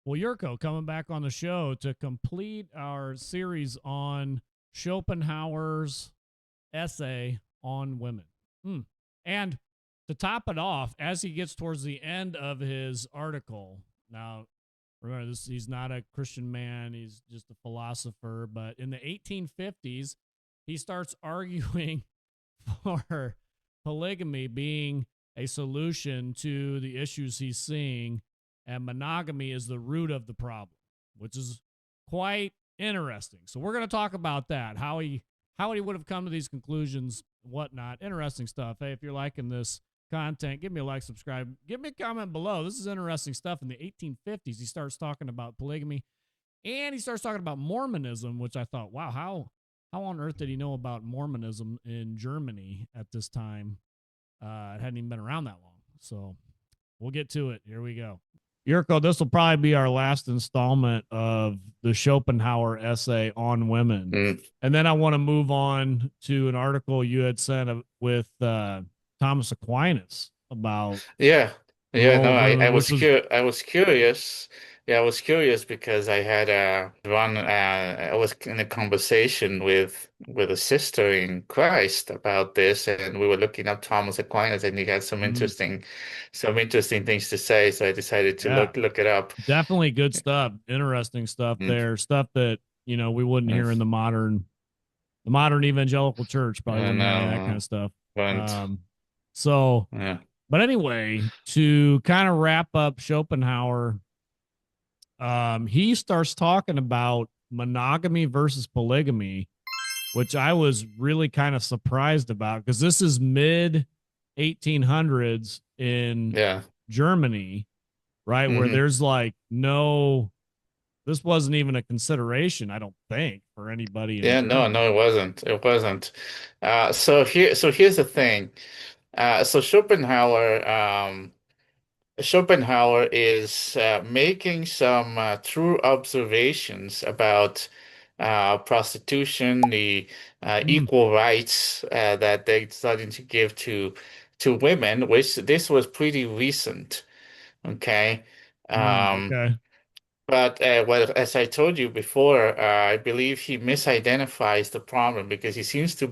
Well, Yerko coming back on the show to complete our series on Schopenhauer's essay on women. And to top it off, as he gets towards the end of his article, now remember this, he's not a Christian man, he's just a philosopher, but in the 1850s, he starts arguing for polygamy being a solution to the issues he's seeing, and monogamy is the root of the problem, which is quite interesting. So we're going to talk about that, how he would have come to these conclusions, whatnot. Interesting stuff. Hey, if you're liking this content, give me a like, subscribe, give me a comment below. This is interesting stuff. In the 1850s, he starts talking about polygamy, and he starts talking about Mormonism, which I thought, wow, how on earth did he know about Mormonism in Germany at this time? It hadn't even been around that long. So we'll get to it. Here we go. Yerko, this will probably be our last installment of the Schopenhauer essay on women. And then I want to move on to an article you had sent with Thomas Aquinas about. Yeah. Yeah, no, I was was I was curious. Yeah, I was curious because I had I was in a conversation with a sister in Christ about this, and we were looking up Thomas Aquinas, and he had some interesting things to say, so I decided to yeah, look it up. definitely good stuff, interesting stuff Mm, there, stuff that we wouldn't hear in yes. the modern evangelical church, probably I wouldn't hear any of that kind know, of stuff. but Um, so yeah. But anyway, to kind of wrap up Schopenhauer, he starts talking about monogamy versus polygamy, which I was really kind of surprised about because this is mid 1800s in Yeah. Germany, right? Where Hmm. there's this wasn't even a consideration, I don't think, for anybody in Yeah, no, Germany. no, it wasn't. It wasn't. So here's the thing. So Schopenhauer is making some true observations about prostitution, the Mm, equal rights that they're starting to give to women, which this was pretty recent. Okay. Um, okay. but well, as I told you before, I believe he misidentifies the problem because he seems to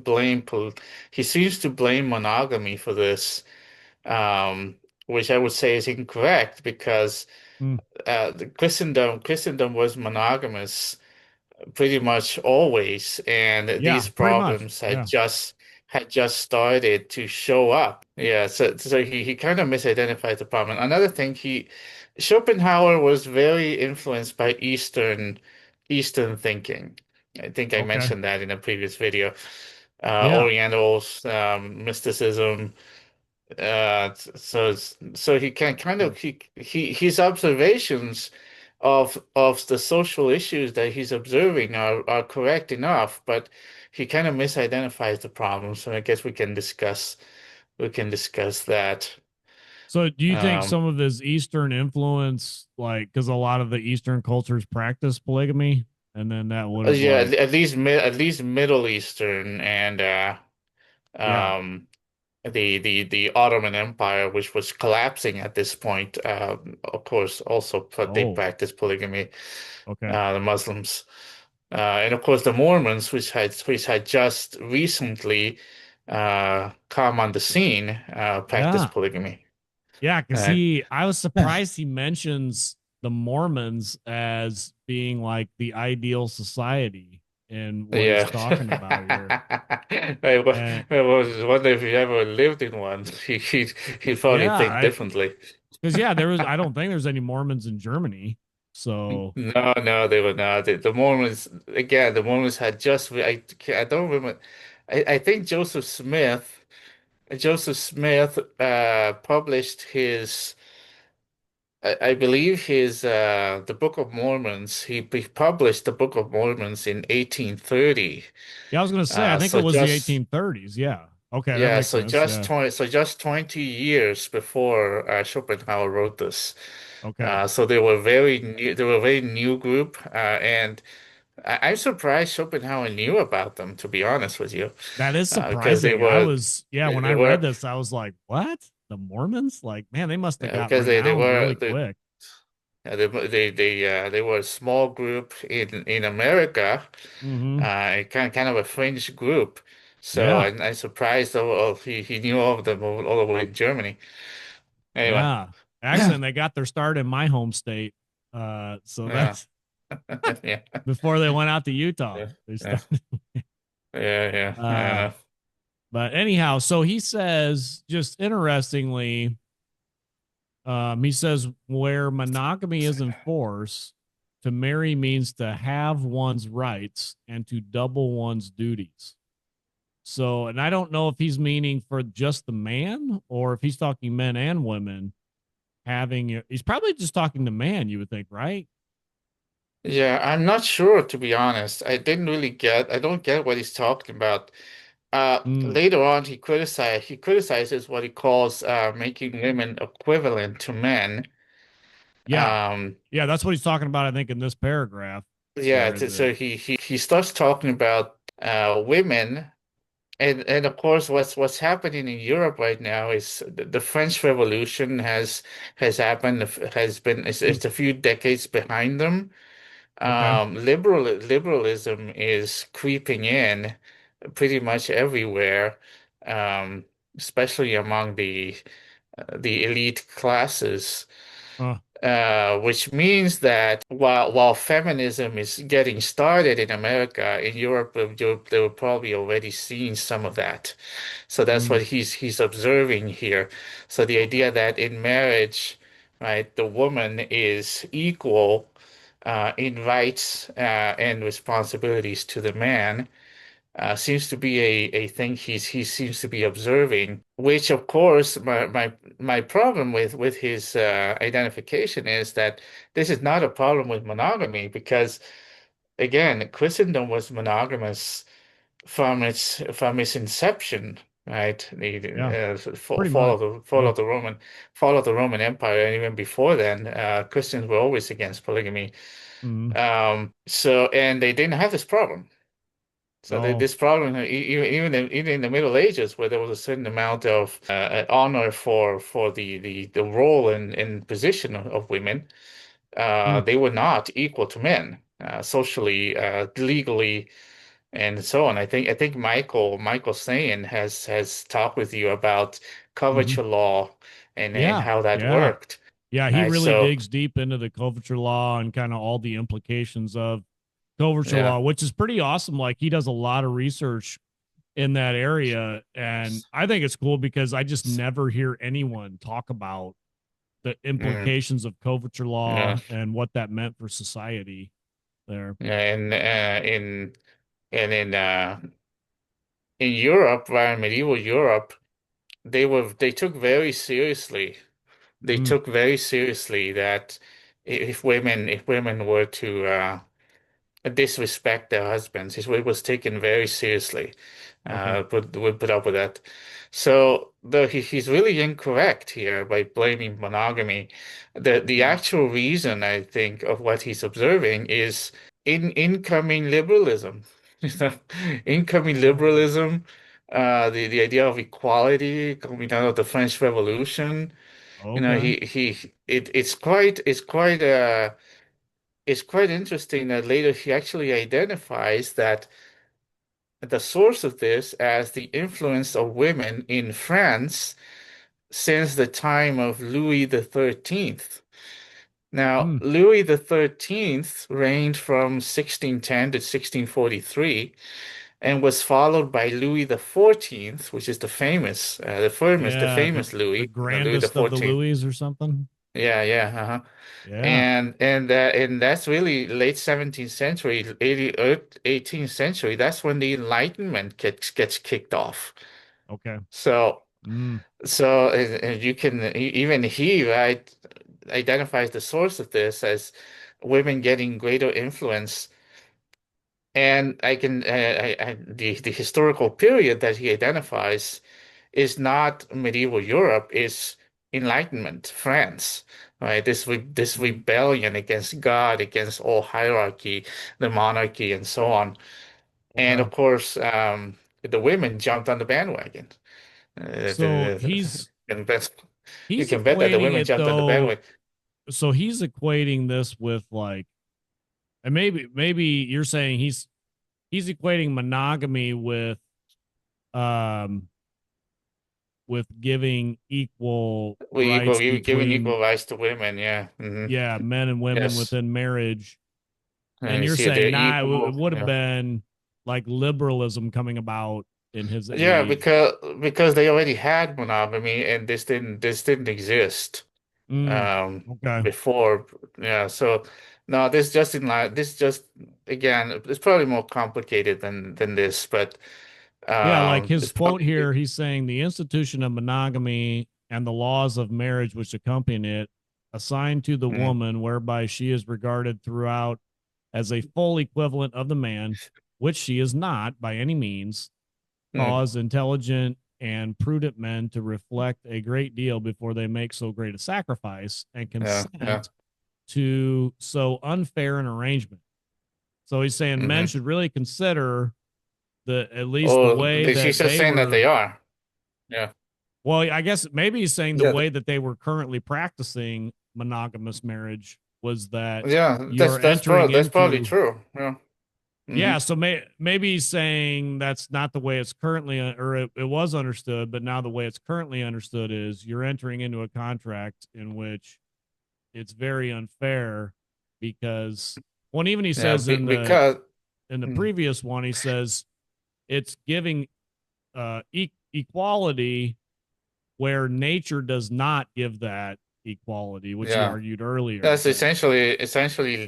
blame monogamy for this, which I would say is incorrect because Mm, the Christendom was monogamous pretty much always, and yeah, these pretty much. problems Yeah. had just started to show up. Yeah, so he kind of misidentified the problem. Another thing, he Schopenhauer was very influenced by Eastern thinking. I think I Okay. mentioned that in a previous video. Yeah. Orientals, mysticism. So he can kind of his observations of the social issues that he's observing are correct enough, but he kind of misidentifies the problem. So I guess we can discuss that. So, do you think Um, some of his Eastern influence, like, because a lot of the Eastern cultures practice polygamy, and then that would have, yeah, like, at least Middle Eastern and yeah, um, the Ottoman Empire, which was collapsing at this point, of course, also they oh, practiced polygamy. okay, The Muslims, and of course the Mormons, which had just recently come on the scene, yeah, practiced polygamy. yeah, because Uh, I was surprised he mentions the Mormons as being like the ideal society in what he's yeah. talking about here. And I was wondering if you ever lived in one. He'd probably yeah, think I differently. because I don't think there's any Mormons in Germany. So, No, no, they were not. The Mormons, again, the Mormons had just, I don't remember. I think Joseph Smith published I believe the Book of Mormons. He published the Book of Mormons in 1830. yeah, I was going to say, I think it So was the just 1830s. Yeah. Okay. That yeah, makes sense. Yeah. so just 20 years before Schopenhauer wrote this. Okay. So they were a very new group, and I'm surprised Schopenhauer knew about them, to be honest with you, That is because surprising. Yeah, when I they read were this, I was like, what? The Mormons? Like, man, they must have got because renowned really they quick. They were a small group in America, Mm-hmm. kind of a fringe group. So Yeah. I'm surprised he knew all of them all the way in Germany. Anyway, Yeah. Actually, and they got their start in my home state. So yeah, that's yeah, before they went out to Utah. yeah, They yeah, started. yeah. I don't uh, know. but anyhow, so he says, just interestingly, he says where monogamy is enforced, to marry means to have one's rights and to double one's duties. So, and I don't know if he's meaning for just the man or if he's talking men and women having, he's probably just talking to man, you would think, right? Yeah, I'm not sure to be honest. I don't get what he's talking about. Mm, Later on, he criticizes what he calls making women equivalent to men. yeah. Um, Yeah. That's what he's talking about, I think, in this paragraph yeah, there. so he starts talking about women, and of course, what's happening in Europe right now is the French Revolution has happened, has been Mm, it's a few decades behind them. okay. Liberalism is creeping in pretty much everywhere, um, especially among the elite classes, Uh, which means that while feminism is getting started in America, in Europe, they were probably already seeing some of that. So that's mm, what he's observing here. So the idea that in marriage, right, the woman is equal in rights and responsibilities to the man seems to be a thing he seems to be observing, which of course my problem with his identification is that this is not a problem with monogamy because again, Christendom was monogamous from its inception, right? yeah. The Pretty much. fall Yeah. of the Roman Empire, and even before then, Christians were always against polygamy. Mm, So and they didn't have this problem. So no. this problem, even in the Middle Ages, where there was a certain amount of honor for the role and position of women, Mm, they were not equal to men socially, legally, and so on. I think Michael Sayin has talked with you about hmm. coverture law and Yeah. how that Yeah. worked. Yeah. He Right. really So digs deep into the coverture law and kind of all the implications of coverture yeah. law, which is pretty awesome. Like he does a lot of research in that area. And I think it's cool because I just never hear anyone talk about the Mm, implications of coverture yeah. law and what that meant for society there. Yeah. And in Europe, right, in medieval Europe, they took very seriously. They Mm, took very seriously that if women were to disrespect their husbands. It was taken very seriously. okay. Would put up with that. So he's really incorrect here by blaming monogamy. The Mm, actual reason I think of what he's observing is in incoming liberalism. You know, incoming liberalism, the idea of equality coming out of the French Revolution. okay. It's quite interesting that later he actually identifies that the source of this as the influence of women in France since the time of Louis the 13th. Now, Mm, Louis the 13th reigned from 1610 to 1643 and was followed by Louis the 14th, which is the yeah. The, famous the Louis, Louis the grandest of the 14th. Louis or something. Yeah, yeah, uh-huh. Yeah. And that's really late 17th century, 18th century. That's when the Enlightenment gets kicked off. Okay. So Mm, and you can even he right identifies the source of this as women getting greater influence. And I can the historical period that he identifies is not medieval Europe, is Enlightenment France, right? This mm, rebellion against God, against all hierarchy, the monarchy, and so on. And okay. of course, the women jumped on the bandwagon. So You can bet, you he's can bet that the equating women it jumped on the though. bandwagon. so he's equating this with like, and maybe you're saying he's equating monogamy um with giving equal rights we giving between, equal rights to women. Yeah. yeah, men and women Yes. within marriage. And And you you're see, they're saying, nah, it equal. would have Yeah. been like liberalism coming about in his Yeah, age. because they already had monogamy and this didn't exist Mm, okay. before. Yeah, so no, this just in line this just again it's probably more complicated than this, but Yeah, like his it's quote probably here, he's saying the institution of monogamy and the laws of marriage which accompany it assigned to the mm, woman whereby she is regarded throughout as a full equivalent of the man, which she is not by any means, mm, cause intelligent and prudent men to reflect a great deal before they make so great a sacrifice and yeah. consent to so unfair an arrangement. So he's saying men Hmm. should really consider the at least the Or way she's that just they saying that were. they are. Yeah. Well, I guess maybe he's saying the Yeah. way that they were currently practicing monogamous marriage was that Yeah, you're entering that's probably into. true. Yeah. Hmm. Yeah, so maybe he's saying that's not the way it's currently, or it was understood, but now the way it's currently understood is you're entering into a contract in which it's very unfair because, well, even he Yeah, says because in the mm, previous one, he says it's giving equality where nature does not give that equality, which he yeah. argued earlier That's that. essentially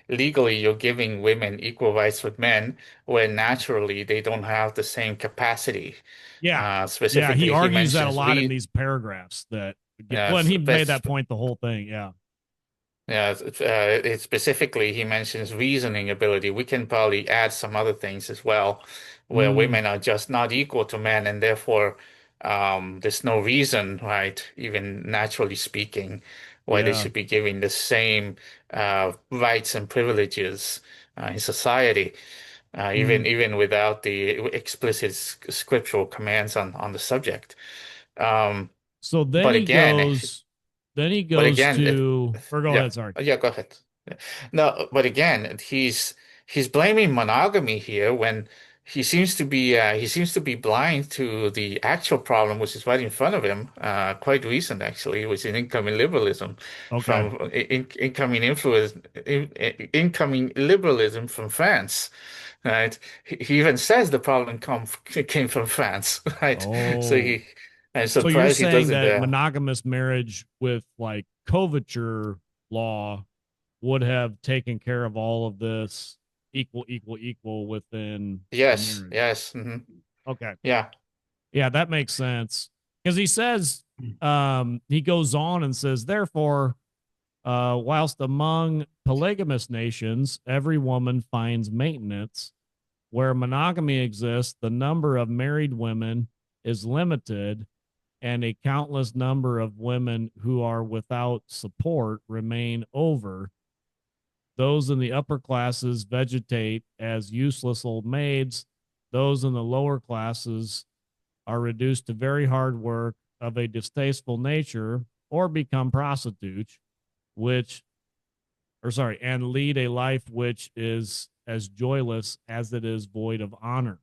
legally you're giving women equal rights with men where naturally they don't have the same capacity. Yeah, yeah, he Specifically, he argues that a mentions lot in re these paragraphs that get, well, and yes, he made that point the whole thing. Yeah. yeah, it specifically he mentions reasoning ability. We can probably add some other things as well, where Mm, women are just not equal to men, and therefore, there's no reason, right, even naturally speaking, why they yeah. should be given the same rights and privileges in society, Mm. even without the explicit scriptural commands on the subject. Um, So then but he again, goes, then he but goes again, to, or go yeah, ahead. Sorry. yeah, go ahead. Yeah. No, but again, he's blaming monogamy here when he seems to be blind to the actual problem, which is right in front of him, quite recent actually, which is incoming liberalism Okay. from incoming influence, incoming liberalism from France, right? He even says the problem came from France, right? So Oh, I'm so you're surprised he saying doesn't. that monogamous marriage with like coverture law would have taken care of all of this equal within the Yes, marriage. yes, Okay. yeah. Yeah, that makes sense. Because he says, he goes on and says, therefore, whilst among polygamous nations, every woman finds maintenance, where monogamy exists, the number of married women is limited, and a countless number of women who are without support remain over. Those in the upper classes vegetate as useless old maids. Those in the lower classes are reduced to very hard work of a distasteful nature or become prostitutes, which, or sorry, and lead a life which is as joyless as it is void of honor.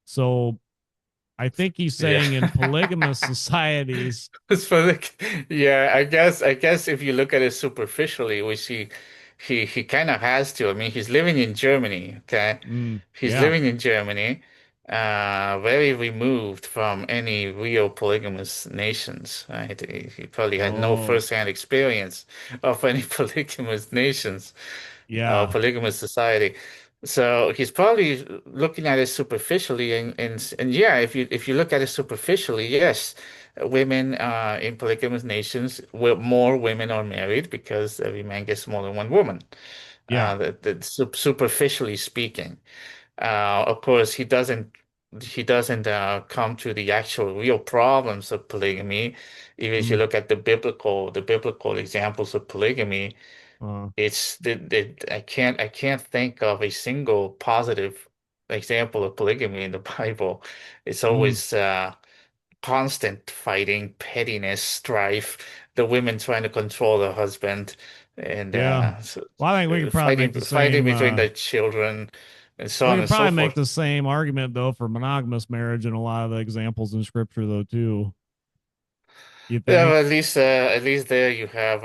So I think he's Yeah. saying in polygamous societies. It's funny. Yeah, I guess if you look at it superficially, which he kind of has to. I mean, he's living in Germany, okay? He's Yeah, living in Germany, very removed from any real polygamous nations, right? He probably had no oh, first-hand experience of any polygamous nations. yeah, Polygamous society. So he's probably looking at it superficially, and yeah, if you look at it superficially, yes, women in polygamous nations, more women are married because every man gets more than one woman. yeah. Superficially speaking, of course, he doesn't come to the actual real problems of polygamy. Even if you Mm, look at the biblical examples of polygamy. uh, It's I can't think of a single positive example of polygamy in the Bible. It's mm, always constant fighting, pettiness, strife, the women trying to control the husband, and Yeah. Well, I think we could probably make the fighting same. between the children, and so We on could and so probably make forth. the same argument though for monogamous marriage and a lot of the examples in scripture though too. You Yeah, think? well, at least there you have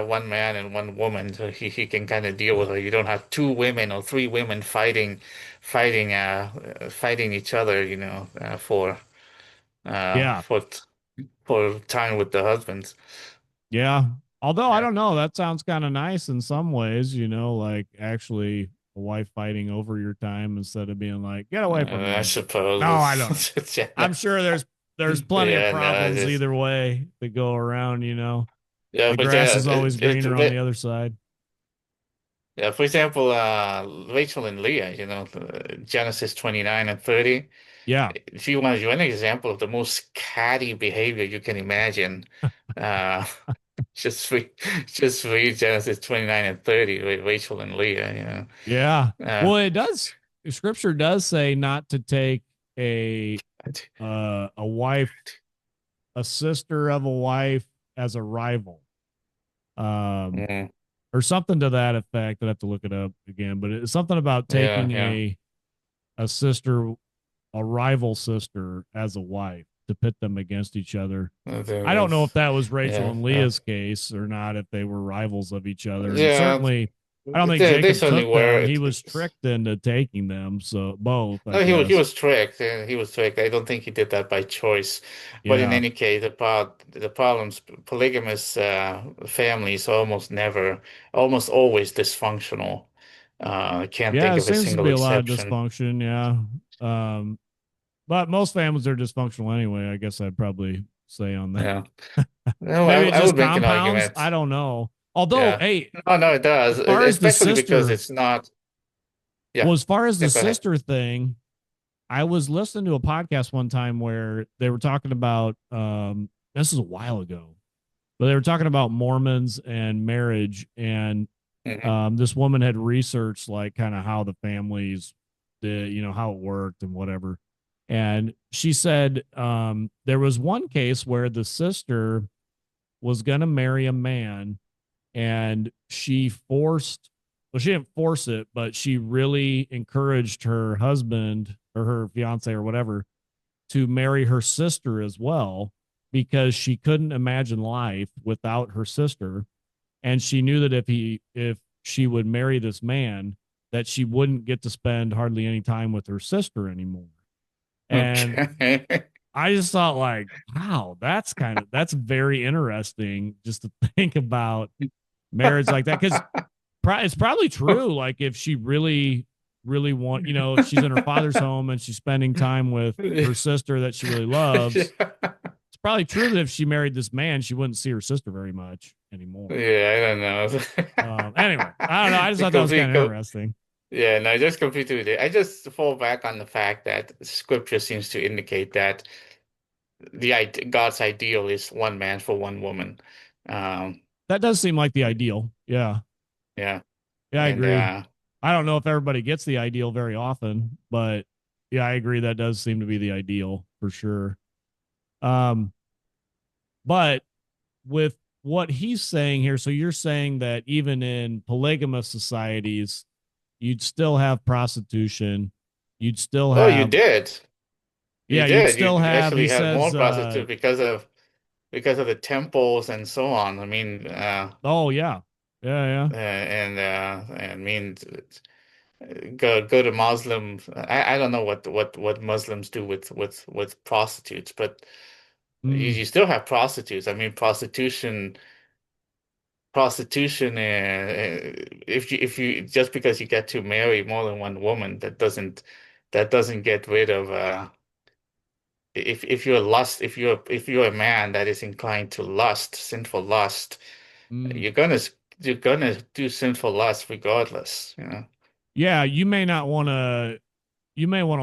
one man and one woman, so he can kind of deal with her. You don't have two women or three women fighting each other, Yeah. for time with the husbands. Yeah. Although I Yeah, don't know, that sounds kind of nice in some ways, like actually a wife fighting over your time instead of being like, get away from I me. No, I don't know. suppose I'm sure there's plenty of yeah, no, problems just either way that go around. yeah, The but grass yeah, is always greener on the other side. yeah. For example, Rachel and Leah, Genesis 29 and 30. Yeah. If you want an example of the most catty behavior you can imagine, uh, just read, just read Genesis 29 and 30 with Rachel and Leah, Yeah. Uh, Well, it does scripture does say not to take a a wife, a sister of a wife as a rival. Um mm, or something to that effect. I'd have to look it up again, but it's something about yeah, taking yeah. a sister, a rival sister as a wife to pit them against each other. I don't know if that was Rachel Yeah, and yeah. Leah's case or not, if they were rivals of each other. And Yeah, certainly, I don't think they Jacob certainly took were. them. He was tricked into taking them. So both, I No, he guess. was tricked. He was tricked. I don't think he did that by choice. But in Yeah. any case, the problems, polygamous families almost always dysfunctional. I can't Yeah. think It of a seems to single be a lot of exception. dysfunction. Yeah. But most families are dysfunctional anyway. I guess I'd probably say on that. Yeah. No, Maybe it I just would make an compounds. I argument. don't know. Although, Yeah. hey, No, no, it does, as far as the especially because sister, it's not. well, Yeah. as far as Yeah. the Go ahead. sister thing, I was listening to a podcast one time where they were talking about this is a while ago, but they were talking about Mormons and marriage, and Hmm. this woman had researched like kind of how the families did, how it worked and whatever. And she said there was one case where the sister was going to marry a man and she didn't force it, but she really encouraged her husband or her fiance or whatever to marry her sister as well because she couldn't imagine life without her sister. And she knew that if she would marry this man, that she wouldn't get to spend hardly any time with her sister anymore. And Okay. I just thought like, wow, that's very interesting just to think about marriage like that. Because it's probably true. Like if she really if she's in her father's home and she's spending time with her sister that she really loves, Yeah. it's probably true that if she married this man, she wouldn't see her sister very much anymore. Yeah, I don't know. Anyway, I don't know. I just The thought that was kind complete of co interesting. Yeah, no, just completely with it. I just fall back on the fact that scripture seems to indicate that God's ideal is one man for one woman. Um, That does seem like the ideal. Yeah. yeah, Yeah, I and agree. I don't know if everybody gets the ideal very often, but yeah, I agree. That does seem to be the ideal for sure. Um, but with what he's saying here, so you're saying that even in polygamous societies, you'd still have prostitution. You'd still oh, you have, did, you yeah, you'd did. still You have, he actually had more says, prostitutes because of the temples and so on. I mean, oh, yeah. Yeah, yeah. I mean, go to Muslim. I don't know what Muslims do with prostitutes, but Mm, you still have prostitutes. I mean, prostitution. If you just because you get to marry more than one woman, that doesn't get rid of if you're a man that is inclined to lust, sinful lust, mm. you're gonna do sinful lust regardless. Yeah, you may want to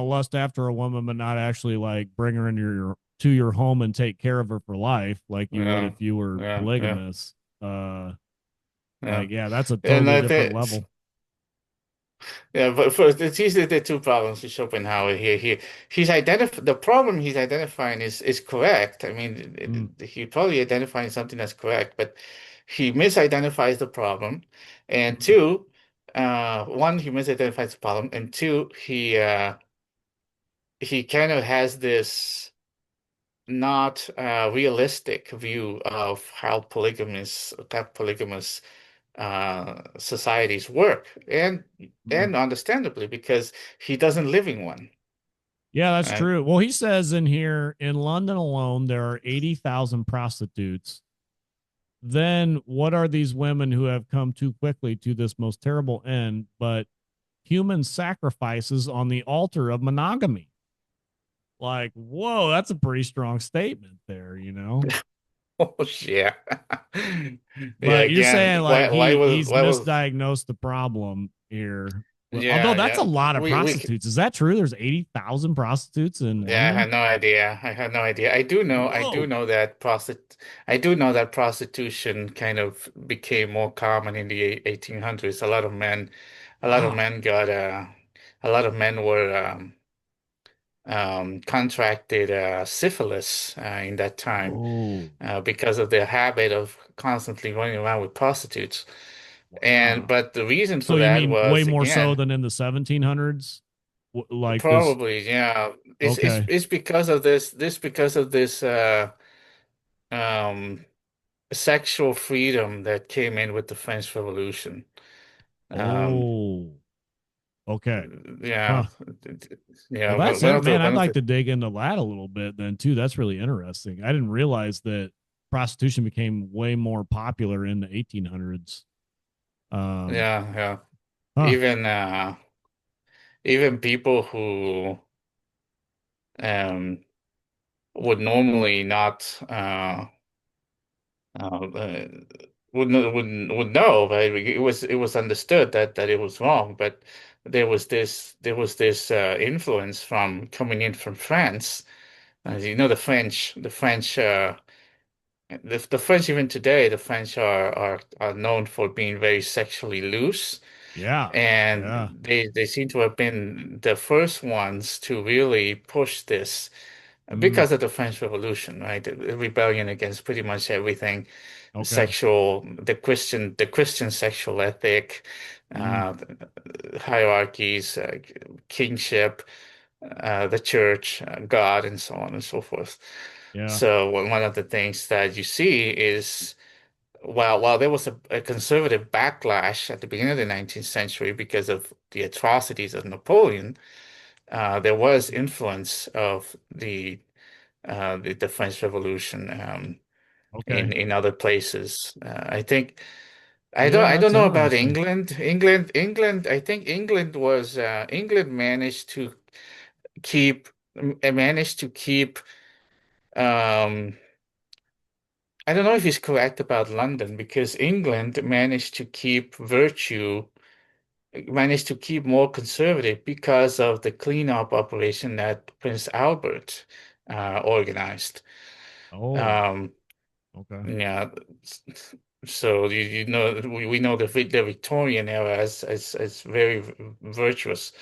lust after a woman, but not actually like bring her into your home and take care of her for life, like you would Yeah, if you were yeah, yeah, polygamous. yeah. Like, yeah, that's a And totally I different think level. Yeah, but first, it's usually the two problems with Schopenhauer here. He's the problem he's identifying is correct. I mean, Mm, he probably identifying something that's correct, but he misidentifies the problem. And mm, two, one, he misidentifies the problem, and two, he kind of has this not realistic view of how polygamous societies work, mm. and understandably because he doesn't live in one. Yeah, that's Right? true. Well, he says in here in London alone, there are 80,000 prostitutes. Then what are these women who have come too quickly to this most terrible end, but human sacrifices on the altar of monogamy? Like, whoa, that's a pretty strong statement there, you know? Oh yeah, yeah. But you're Again, saying like he's why was misdiagnosed the problem here. Well, although yeah, that's yeah. a lot of We prostitutes. Is that true? There's 80,000 prostitutes in Yeah, I London? had no idea. I had no idea. Whoa. I do know that prostitution kind of became more common in the 1800s. A lot of Wow. men got a lot of men were contracted syphilis in that time Oh, because of their habit of constantly running around with prostitutes. And wow. but the reason So for you that mean way was, more so again, than in the 1700s? Like this. probably, yeah, Okay. it's because of this um sexual freedom that came in with the French Revolution. Um, Oh, okay. yeah, Huh. Well, yeah. that's One it, of the man. I'd one of like the to dig into that a little bit then too. That's really interesting. I didn't realize that prostitution became way more popular in the 1800s. Um, Yeah, yeah. huh. Even even people who um would normally not uh, would know, but it was understood that it was wrong. But there was this influence from coming in from France. As you know, the French even today, the French are known for being very sexually loose, Yeah. Yeah. and they seem to have been the first ones to really push this Mm, because of the French Revolution, right? The rebellion against pretty much everything okay. the Christian sexual ethic, Mm, uh, hierarchies, kingship, the church, God, and so on and so forth. yeah. So one of the things that you see is, while there was a conservative backlash at the beginning of the 19th century because of the atrocities of Napoleon, there was influence of the French Revolution Okay. in other places. Yeah, I that's don't know about interesting. England. I think England managed to keep um I don't know if he's correct about London, because England managed to keep more conservative because of the cleanup operation that Prince Albert organized. Oh, Um, okay. yeah, so you know we know the Victorian era as very virtuous,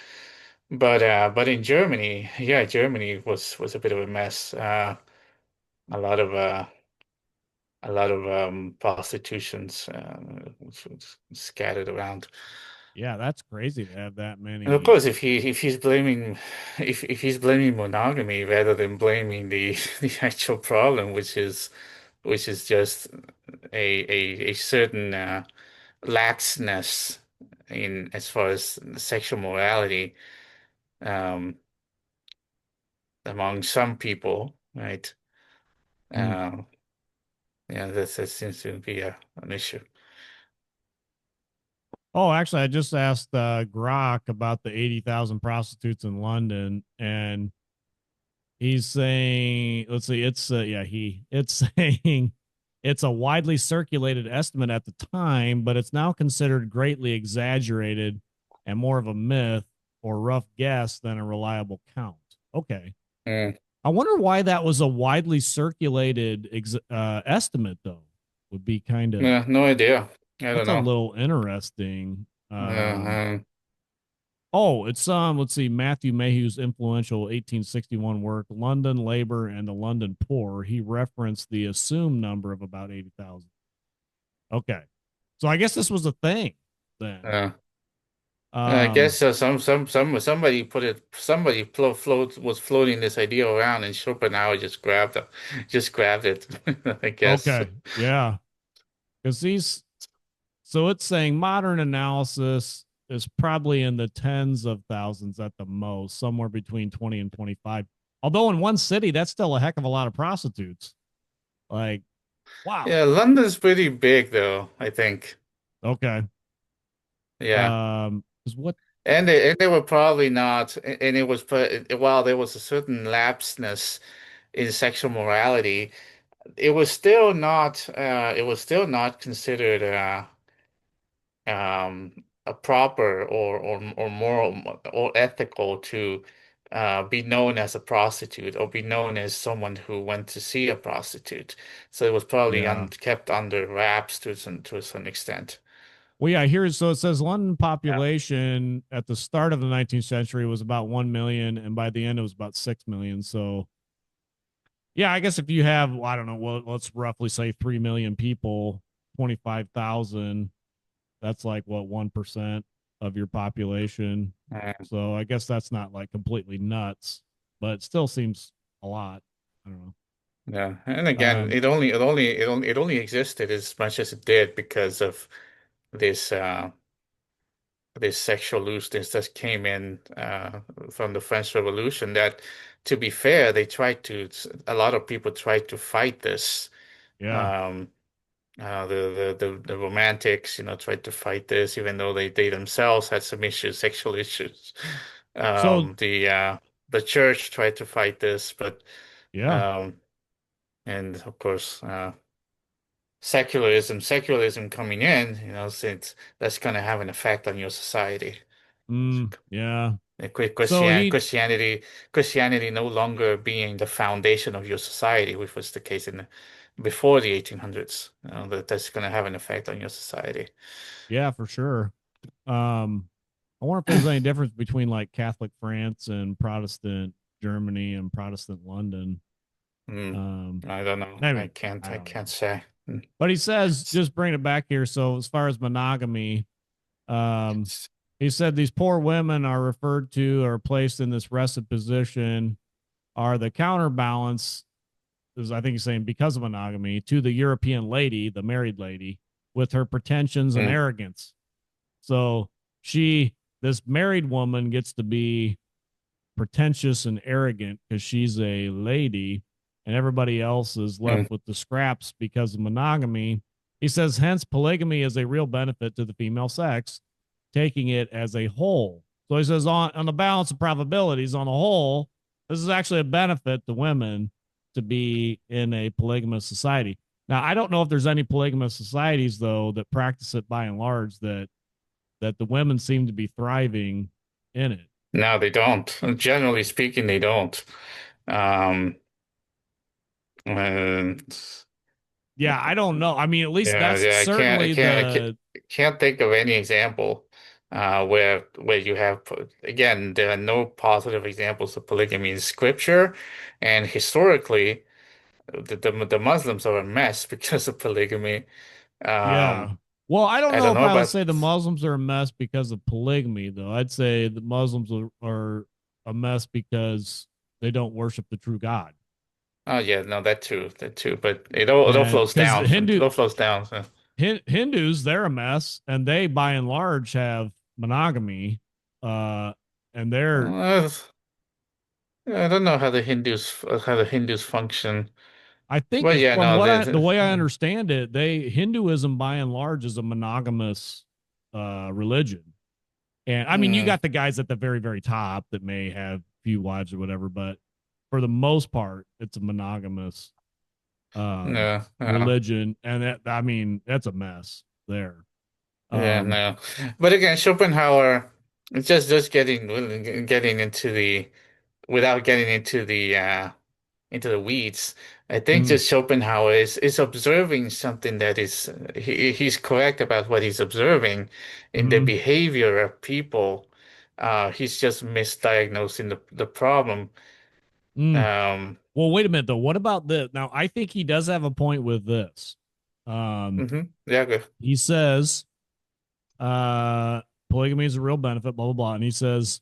but in Germany, yeah, Germany was a bit of a mess. A lot of prostitutions was scattered around. Yeah, that's crazy to have that And of many. course, if he's blaming monogamy rather than blaming the the actual problem, which is just a certain laxness in as far as sexual morality um, among some people, right? Mm. Uh, yeah, that seems to be an issue. Oh, actually, I just asked Grok about the 80,000 prostitutes in London, and he's saying, let's see, it's saying it's a widely circulated estimate at the time, but it's now considered greatly exaggerated and more of a myth or rough guess than a reliable count. Okay. Mm. I wonder why that was a widely circulated estimate, though, would be kind of, Yeah, no idea. I don't that's a know. little interesting. Yeah, Oh, it's let's see, Matthew Mayhew's influential 1861 work, London Labor and the London Poor. He referenced the assumed number of about 80,000. Okay. So I guess this was a thing then. Uh, I Um, guess somebody put it somebody was floating this idea around and Schopenhauer just grabbed it. I guess. okay. Yeah. Because so it's saying modern analysis is probably in the tens of thousands at the most, somewhere between 20 and 25. Although in one city, that's still a heck of a lot of prostitutes. Like, wow. Yeah, London's pretty big though, I think. Okay. Yeah. Is what? And they were probably not, and it was, while there was a certain lapseness in sexual morality, it was still not considered a proper or moral or ethical to be known as a prostitute or be known as someone who went to see a prostitute. So it was probably Yeah. kept under wraps to some extent. Well, yeah, here, so it says London Yeah. population at the start of the 19th century was about 1 million, and by the end, it was about 6 million. So, yeah, I guess if you have, well, I don't know, well, let's roughly say 3 million people, 25,000, that's like what, 1% of your population. Uh, So I guess that's not like completely nuts, but it still seems a lot. I don't know. yeah. And again, Um, it only existed as much as it did because of this this sexual looseness that came in from the French Revolution. That, to be fair, a lot of people tried to fight this. yeah. Um, the romantics, tried to fight this, even though they themselves had some issues, sexual issues. So, The church tried to fight this, but yeah. um, and of course, secularism coming in, since that's going to have an effect on your society. Yeah. So Christian, he, Christianity no longer being the foundation of your society, which was the case before the 1800s. That's going to have an effect on your society. yeah, for sure. I wonder if there's any difference between like Catholic France and Protestant Germany and Protestant London. Hmm. Um, I don't know. maybe I I don't know. can't say. But he says, just bring it back here. So as far as monogamy, um, he said these poor women are referred to or placed in this wretched position are the counterbalance, is I think he's saying because of monogamy, to the European lady, the married lady, with her pretensions and Mm, arrogance. So this married woman gets to be pretentious and arrogant because she's a lady, and everybody else is left mm, with the scraps because of monogamy. He says, hence, polygamy is a real benefit to the female sex, taking it as a whole. So he says, on the balance of probabilities, on the whole, this is actually a benefit to women to be in a polygamous society. Now, I don't know if there's any polygamous societies though that practice it by and large that the women seem to be thriving in it. no, they don't. Generally speaking, they don't. Um, and Yeah, I don't know. I mean, at least yeah, that's yeah, certainly the I can't think of any example where you have, again, there are no positive examples of polygamy in scripture, and historically, the Muslims are a mess because of polygamy. yeah. Um, Well, I don't I know don't if know, I would but say the Muslims are a mess because of polygamy, though. I'd say the Muslims are a mess because they don't worship the true God. oh yeah, no, that too. But it all And flows because down. It all flows down. So. Hindus, they're a mess, and they by and large have monogamy, uh, and they're Uh, I don't know how the Hindus function. I think Well, yeah, from no, what the way I understand it, they Hinduism by and large is a monogamous religion. And I mean, you mm, got the guys at the very, very top that may have few wives or whatever, but for the most part, it's a monogamous no, no, religion. And that, I mean, that's a mess there. yeah, Um, no. But again, Schopenhauer, it's just getting into the without getting into the weeds. I think mm, just Schopenhauer is observing something that is he's correct about what he's observing in the mm, behavior of people he's just misdiagnosing the problem. Mm. Um, Well, wait a minute though. What about this? Now, I think he does have a point with this. yeah, good. He says, polygamy is a real benefit, blah blah blah, and he says,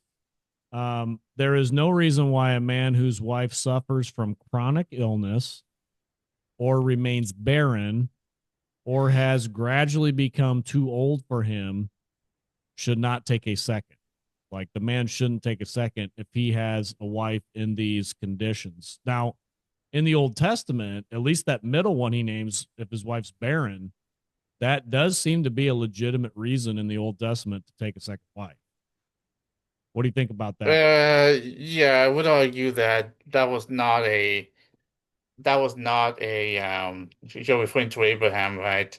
there is no reason why a man whose wife suffers from chronic illness or remains barren or has gradually become too old for him should not take a second. Like the man shouldn't take a second if he has a wife in these conditions. Now, in the Old Testament, at least that middle one he names, if his wife's barren, that does seem to be a legitimate reason in the Old Testament to take a second wife. What do you think about that? Yeah, I would argue that that was not a you're referring to Abraham, right?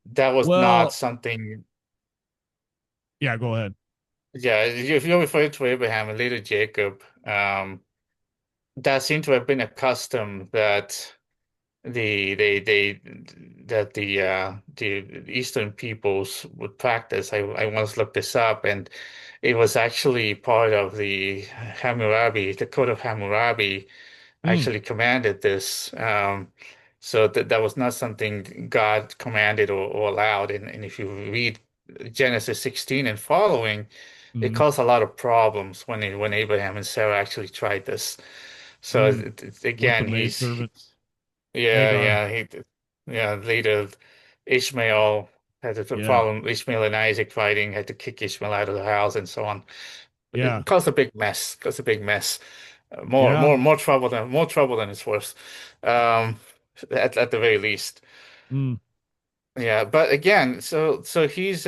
That was not Well, something. yeah, go ahead. Yeah, if you're referring to Abraham and later Jacob, that seemed to have been a custom that they that the Eastern peoples would practice. I once looked this up, and it was actually part of the Hammurabi, the Code of Hammurabi Mm, actually commanded this. So that was not something God commanded or allowed. And if you read Genesis 16 and following, it mm, caused a lot of problems when Abraham and Sarah actually tried this. So mm. With the again, maidservant yeah, Hagar. yeah, later Ishmael had the Yeah, problem. Ishmael and Isaac fighting, had to kick Ishmael out of the house and so on. But yeah, it caused a big mess. Caused a big mess. yeah. More trouble than it's worth. Um, at the very least. Mm, Yeah, but again, so he's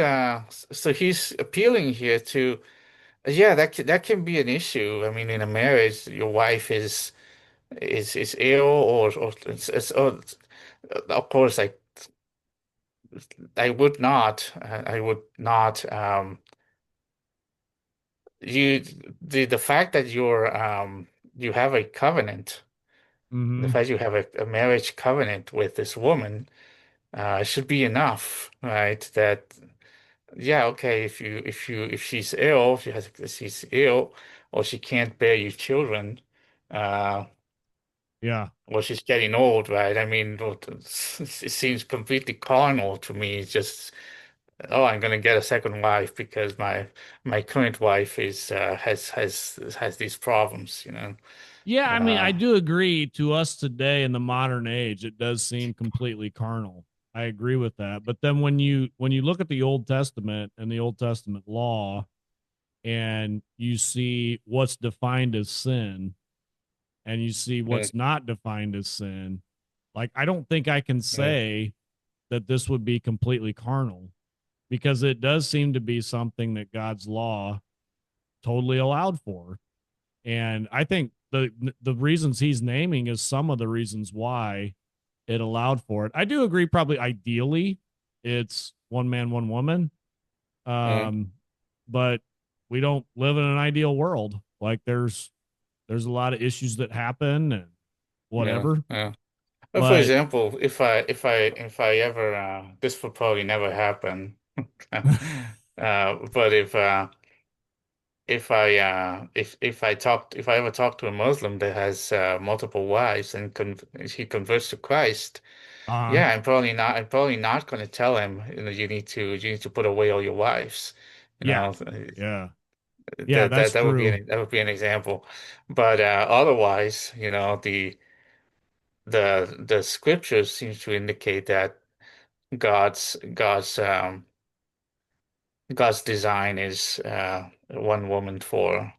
appealing here to yeah, that can be an issue. I mean, in a marriage, your wife is ill or or of course I would not you the fact that you have a covenant, the mm-hmm. fact you have a marriage covenant with this woman should be enough, right? That yeah, okay, if she's ill, she's ill or she can't bear you children, uh Yeah. or she's getting old, right? I mean, it seems completely carnal to me. It's just oh, I'm gonna get a second wife because my current wife is has these problems, you know. Yeah, I mean, I Uh, do agree to us today in the modern age, it does seem completely carnal. I agree with that. But then when you look at the Old Testament and the Old Testament law and you see what's defined as sin and you see mm, what's not defined as sin, like I don't think I can mm, say that this would be completely carnal because it does seem to be something that God's law totally allowed for. And I think the reasons he's naming is some of the reasons why it allowed for it. I do agree probably ideally it's one man, one woman. mm, Um, but we don't live in an ideal world. Like there's a lot of issues that happen and yeah, whatever. yeah. Well, for But example, if I ever this will probably never happen. But if I ever talk to a Muslim that has multiple wives and he converts to Christ, uh yeah, I'm probably not going to tell him, you know, you need to put away all your wives. You yeah. know, Yeah. Yeah, that's that would be true. that would be an example. But otherwise, you know, the scriptures seem to indicate that God's God's design is one woman for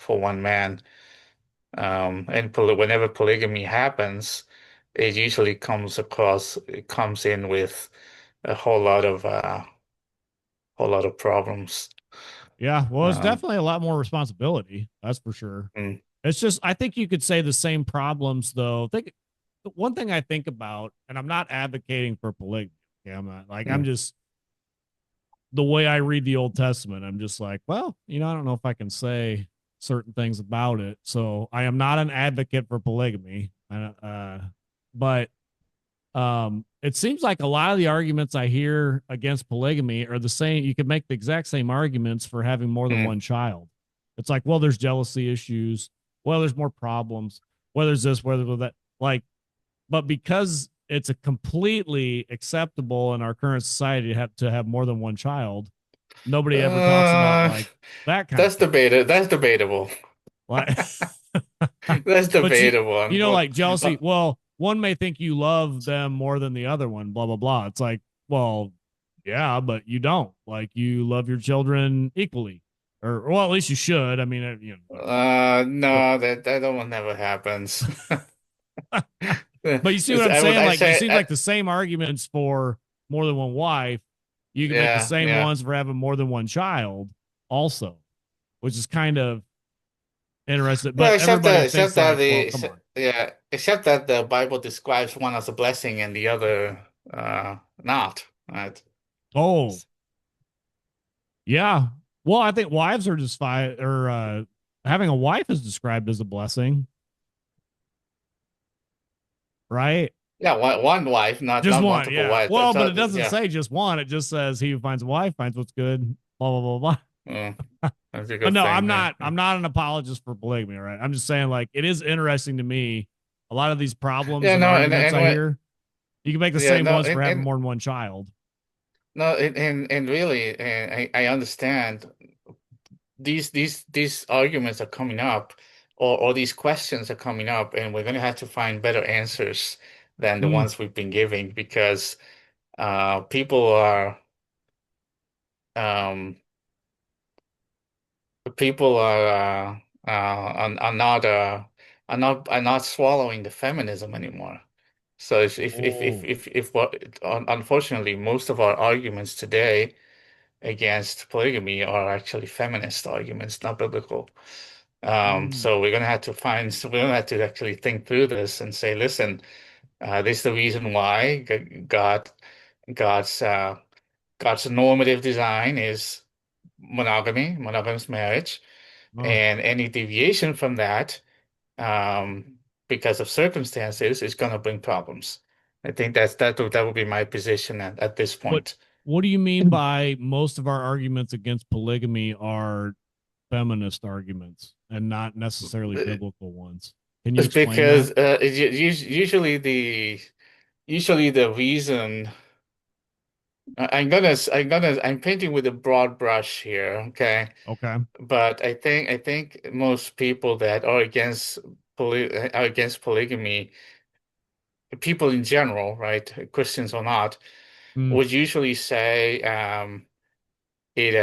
one man. And whenever polygamy happens, it comes in with a whole lot of problems. Yeah, well, it's Um, definitely a lot more responsibility. That's for sure. mm, It's just I think you could say the same problems though. Think one thing I think about, and I'm not advocating for polygamy. Okay, I'm not like I'm mm, just the way I read the Old Testament. I'm just like, well, I don't know if I can say certain things about it. So I am not an advocate for polygamy. But It seems like a lot of the arguments I hear against polygamy are the same. You could make the exact same arguments for having more than Mm. one child. It's like, well, there's jealousy issues. Well, there's more problems. Well, there's this, whether that, like, but because it's a completely acceptable in our current society to have more than one child, nobody ever talks about Uh, like that kind of that's thing. debated. That's debatable. Like, That's but debatable. like Uh, jealousy. Well, one may think you love them more than the other one. Blah blah blah. It's like, well, yeah, but you don't. Like, you love your children equally, or well, at least you should. I mean, you know, whatever. But no, that one never happens. but you see what I'm I would saying? I Like, it say seems like the same arguments for more than one wife. You can make the yeah, same yeah. ones for having more than one child, also, which is kind of interesting. Well, But everybody thinks like, well, come on. except that the Bible describes one as a blessing and the other not, right? Oh, yeah. Well, I think wives are just fine, or having a wife is described as a blessing, right? Yeah, one wife, Just not one, multiple yeah. wives. Well, but it So, doesn't yeah. say just one. It just says he who finds a wife finds what's good. Blah blah blah Mm, blah. that's a But good no, thing. Yeah. I'm not an apologist for polygamy, right? I'm just saying, like, it is interesting to me. A lot of these problems Yeah, and no, arguments and I what hear, you can make the yeah, same no, ones for having more than one child. and really, I understand these arguments are coming up, or these questions are coming up, and we're going to have to find better answers than the Mm. ones we've been giving because people are um, people are not swallowing the feminism anymore. So Oh. if what unfortunately most of our arguments today against polygamy are actually feminist arguments, not biblical. Mm. So we're gonna have to actually think through this and say, listen, this is the reason why God's God's normative design is monogamous marriage, Oh. and any deviation from that, because of circumstances, is going to bring problems. I think that would be my position at this What point. What do you mean by most of our arguments against polygamy are feminist arguments and not necessarily biblical ones? Can you It's explain that? because usually the reason I'm painting with a broad brush here, okay? Okay. But I think most people that are against polygamy, people in general, right, Christians or not, Mm. would usually say it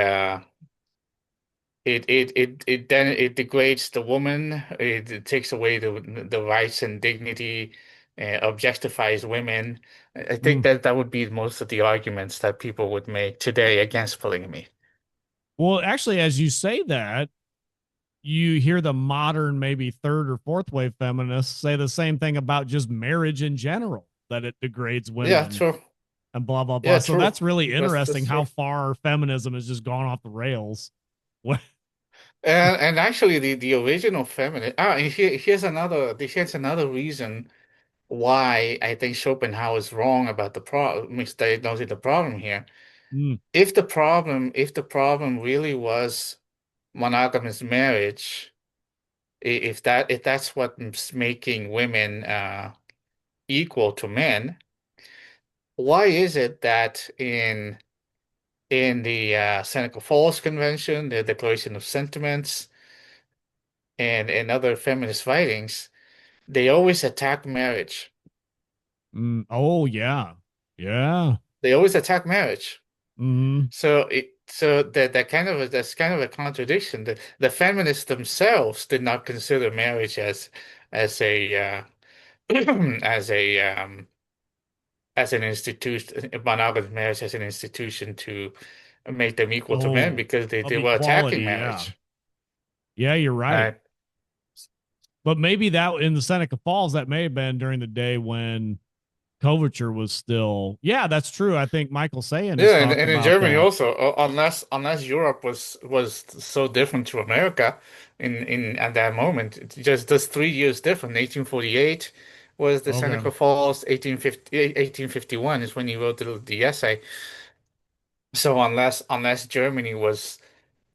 it degrades the woman, it takes away the rights and dignity, objectifies women. I think Mm. that would be most of the arguments that people would make today against polygamy. Well, actually, as you say that, you hear the modern, maybe third or fourth wave feminists say the same thing about just marriage in general, that it degrades Yeah, women true. and blah, blah, blah. Yeah, So true. that's really interesting That's how true. far feminism has just gone off the rails. And actually, the original feminist. And here's another reason why I think Schopenhauer is wrong about the problem, misdiagnosing the problem here. Mm. If the problem really was monogamous marriage, if that's what's making women equal to men, why is it that in the Seneca Falls Convention, the Declaration of Sentiments, and in other feminist writings, they always attack marriage. Mm. Oh, yeah. Yeah. They always attack marriage. Mm. So that's kind of a contradiction. The feminists themselves did not consider marriage as a as a as an institution, monogamous marriage as an institution to make them equal to men Oh, because of they were attacking equality. Yeah. marriage. Yeah, you're right. Right. But maybe that in the Seneca Falls, that may have been during the day when coverture was still. Yeah, that's true. I think Michael Sayan has Yeah, talked and in about Germany that. also, unless Europe was so different to America in at that moment, it's just 3 years different, 1848 was the Okay. Seneca Falls 1851 is when he wrote the essay. So unless Germany was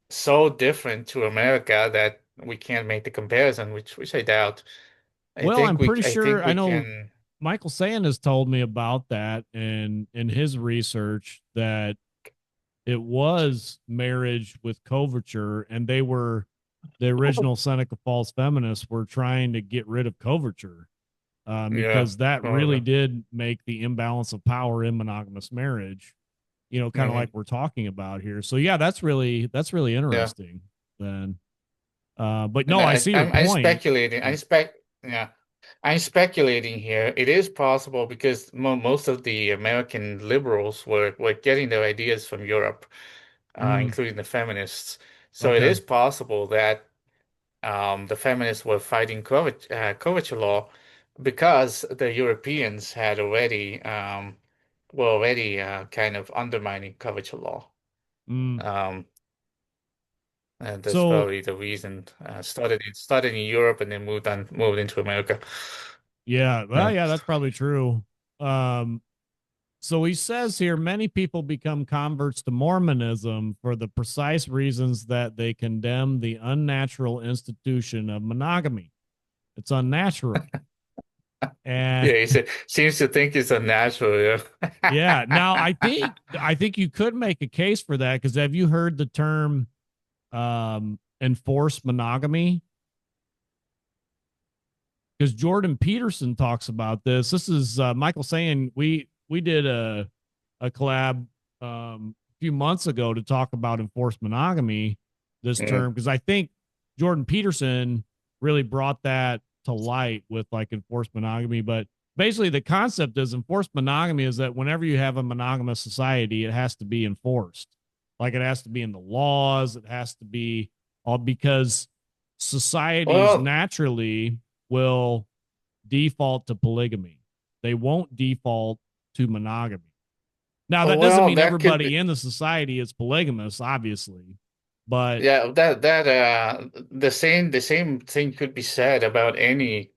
so different to America that we can't make the comparison, which I doubt. Well, I'm pretty I sure think I we know can. Michael Sand has told me about that in his research that it was marriage with coverture, and they were the original Seneca Falls feminists were trying to get rid of coverture Yeah, because that really probably. did make the imbalance of power in monogamous marriage, kind of like Hmm. we're talking about here. So yeah, that's really Yeah. interesting then. But And no, I see your I'm point. speculating. Yeah. I'm speculating here. It is possible because most of the American liberals were getting their ideas from Europe, Mm, including the feminists. So it okay. is possible that the feminists were fighting coverture law because the Europeans had already were already kind of undermining coverture law. Mm. Um, and that's So probably the reason. Started in Europe and then moved into America. yeah, well, Yeah. yeah, that's probably true. Um, so he says here many people become converts to Mormonism for the precise reasons that they condemn the unnatural institution of monogamy. It's unnatural. And Yeah, seems to think it's unnatural. Yeah. yeah, now I think you could make a case for that because have you heard the term enforced monogamy? Because Jordan Peterson talks about this. This is Michael saying we did a collab a few months ago to talk about enforced monogamy, this Yeah. term, because I think Jordan Peterson really brought that to light with like enforced monogamy. But basically, the concept is enforced monogamy is that whenever you have a monogamous society, it has to be enforced. Like it has to be in the laws, it has to be all because societies Well, naturally will default to polygamy. They won't default to monogamy. Now, that doesn't mean that could be. everybody in the society is polygamous, obviously, but Yeah, the same thing could be said about any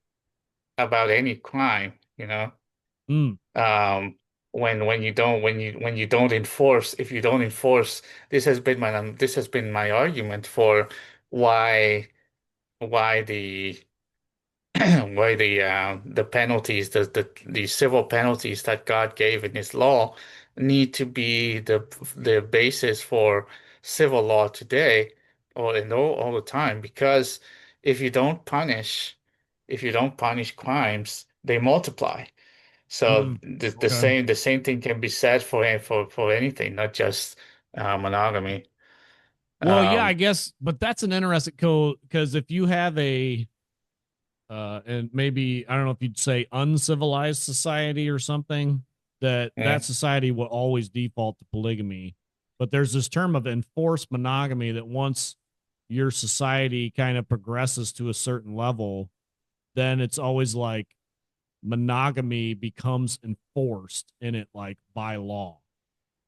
crime, you know. mm, When you don't enforce, if you don't enforce, this has been my argument for why the why the penalties, the civil penalties that God gave in His law need to be the basis for civil law today or in all the time. Because if you don't punish, if you don't punish crimes, they multiply. So mm, okay. the same thing can be said for anything, not just monogamy. Well, yeah, I Um, guess, but that's an interesting code because if you have a and maybe I don't know if you'd say uncivilized society or something, that yeah. society will always default to polygamy. But there's this term of enforced monogamy that once your society kind of progresses to a certain level, then it's always like monogamy becomes enforced in it like by law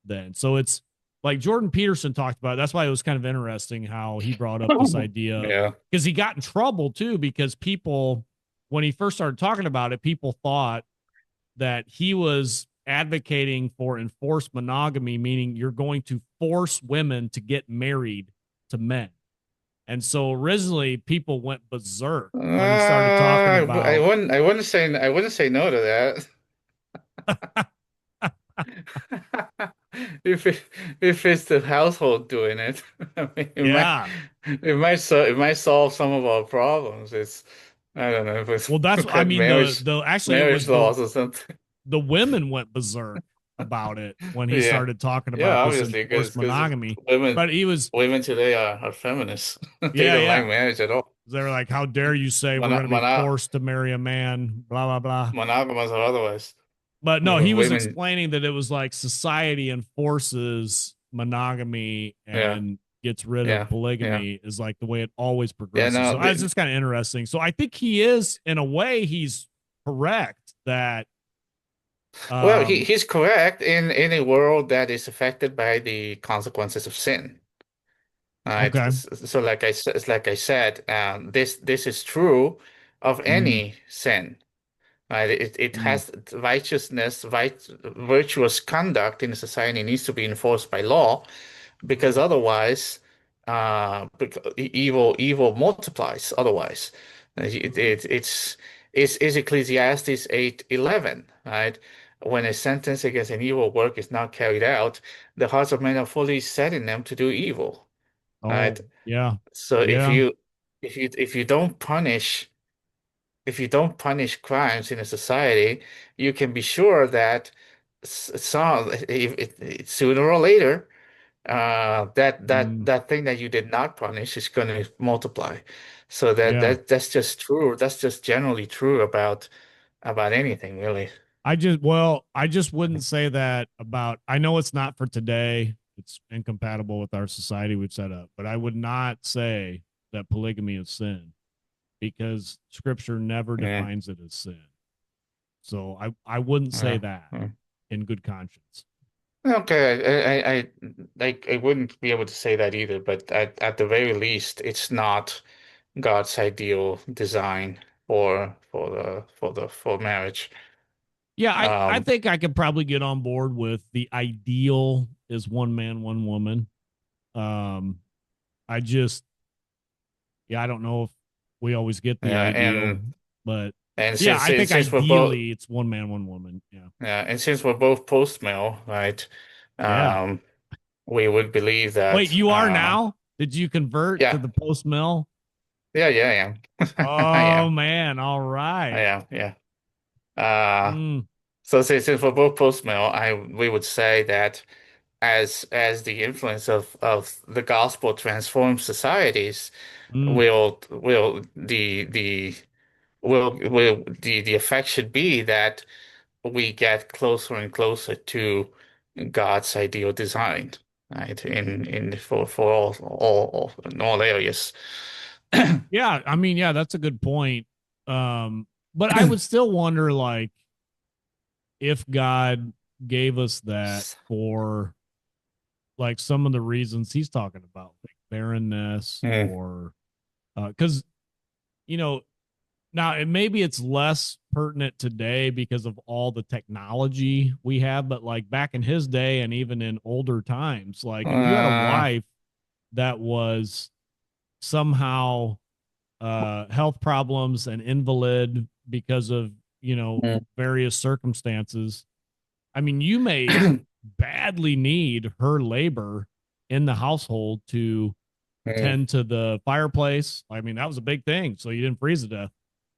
then. So it's like Jordan Peterson talked about it. That's why it was kind of interesting how he brought up this idea of Yeah. because he got in trouble too because people when he first started talking about it, people thought that he was advocating for enforced monogamy, meaning you're going to force women to get married to men. And so originally people went berserk when he started talking about I wouldn't say no to that. If if it's the household doing it, I mean, yeah. it might solve some of our problems. It's I don't know if it's Well, that's look I at mean the actually it marriage was laws or something. the women went berserk about it when he Yeah, started talking yeah, about this obviously enforced because monogamy. women But he was, women today are feminists. They yeah, don't like yeah. marriage at all. They were like, "How dare you say we're Mono, going to be mono, forced to marry a man?" Blah blah blah. monogamous or otherwise. But no, he was Women, explaining that it was like society enforces monogamy yeah, and gets rid of yeah, yeah, polygamy is like the way it always yeah. progresses. No, So it's just kind of interesting. So I think he is, in a way, he's correct that well, um he's correct in a world that is affected by the consequences of sin. All right. okay. So like I said, this is true of Mm, any sin. right? It Mm. has righteousness, virtuous conduct in a society needs to be enforced by law, because otherwise, evil multiplies. Otherwise, it's Ecclesiastes 8:11, right? When a sentence against an evil work is not carried out, the hearts of men are fully set in them to do evil, right? Oh, yeah. So Yeah. if you don't punish crimes in a society, you can be sure that sooner or later, Mm. that thing that you did not punish is going to multiply. So Yeah. that's just true. That's just generally true about anything, really. I just wouldn't say that about, I know it's not for today. It's incompatible with our society we've set up, but I would not say that polygamy is sin because scripture never Yeah. defines it as sin. So I wouldn't say Yeah. that Yeah. in good conscience. Okay, I wouldn't be able to say that either, but at the very least, it's not God's ideal design for marriage. Yeah, I Um, think I could probably get on board with the ideal is one man, one woman. Um, I just, yeah, I don't know if we always get the yeah, ideal, but and yeah, I think since we're both ideally it's one man, one woman. Yeah. yeah, and since we're both post mill, right? Yeah. Um, we would believe Wait, that you are now? Did you convert to yeah, the post mill? yeah, I am. I Oh am. man, all I right. am, yeah. Uh Mm, so since we're both post mill, I we would say that as the influence of the gospel transforms societies, mm. will the effect should be that we get closer and closer to God's ideal design, right? In for in all areas. Yeah, I mean, yeah, that's a good point. But I would still wonder like if God gave us that for like some of the reasons he's talking about, like barrenness Mm, or because you know now maybe it's less pertinent today because of all the technology we have, but like back in his day and even in older times, like if you had a uh, wife that was somehow health problems and invalid because of mm, various circumstances, I mean you may badly need her labor in the household to mm, tend to the fireplace. I mean, that was a big thing. So you didn't freeze to death.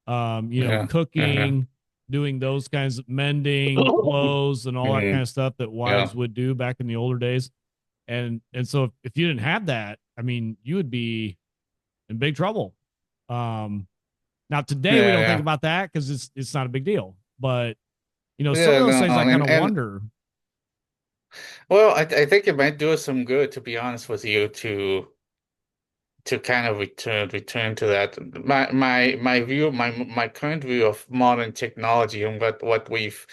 yeah, yeah, Cooking, doing those kinds of mending clothes and all that kind mm, of stuff that yeah, wives would do back in the older days. And so if you didn't have that, I mean, you would be in big trouble. Um, Now today we don't think yeah, about that because it's not a big deal. But some of yeah. those No, things I kind of and wonder. well, I think it might do us some good, to be honest with you, to kind of return to that. My current view of modern technology and what we've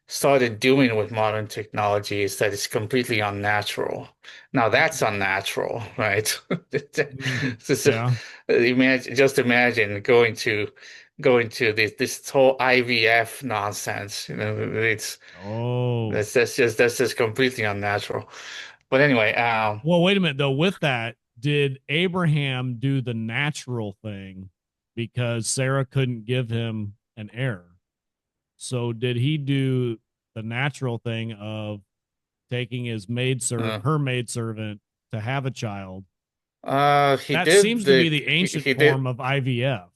started doing with modern technology is that it's completely unnatural. Now that's unnatural, right? Mm, So, yeah. just imagine going to this whole IVF nonsense. It's Oh, that's just completely unnatural. But anyway, well, wait a minute though. With that, did Abraham do the natural thing because Sarah couldn't give him an heir? So did he do the natural thing of taking his uh, her maidservant to have a child? he That did seems to be the the ancient he did. form of IVF.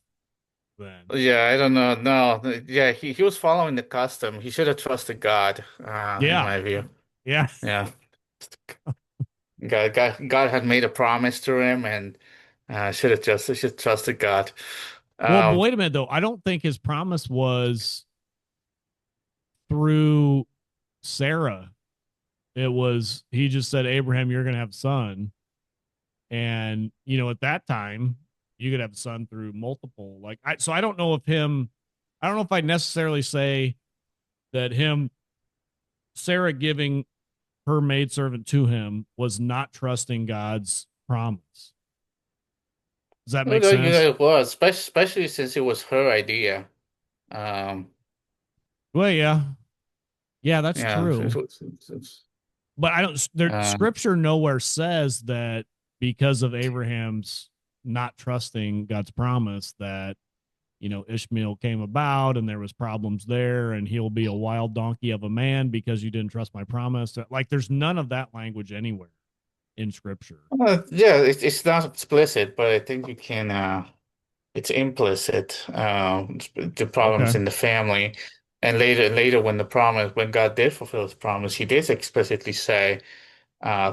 Then, Yeah, I don't know. No, yeah, he was following the custom. He should have trusted God, in yeah, my view. yeah. Yeah, God had made a promise to him, and should trusted God. Well, but Um, wait a minute though. I don't think his promise was through Sarah. It was he just said, Abraham, you're going to have a son. And, at that time, you could have a son through multiple. So I don't know if I don't know if I'd necessarily say that Sarah giving her maidservant to him was not trusting God's promise. Does that make well, sense? it was, especially since it was her idea. Um, Well, yeah. Yeah, that's Yeah, true. But I don't there um, scripture nowhere says that because of Abraham's not trusting God's promise that Ishmael came about and there was problems there and he'll be a wild donkey of a man because you didn't trust my promise. Like there's none of that language anywhere in scripture. yeah, it's not explicit, but I think you can. It's implicit. The problems Okay. in the family, and later when God did fulfill His promise, He did explicitly say,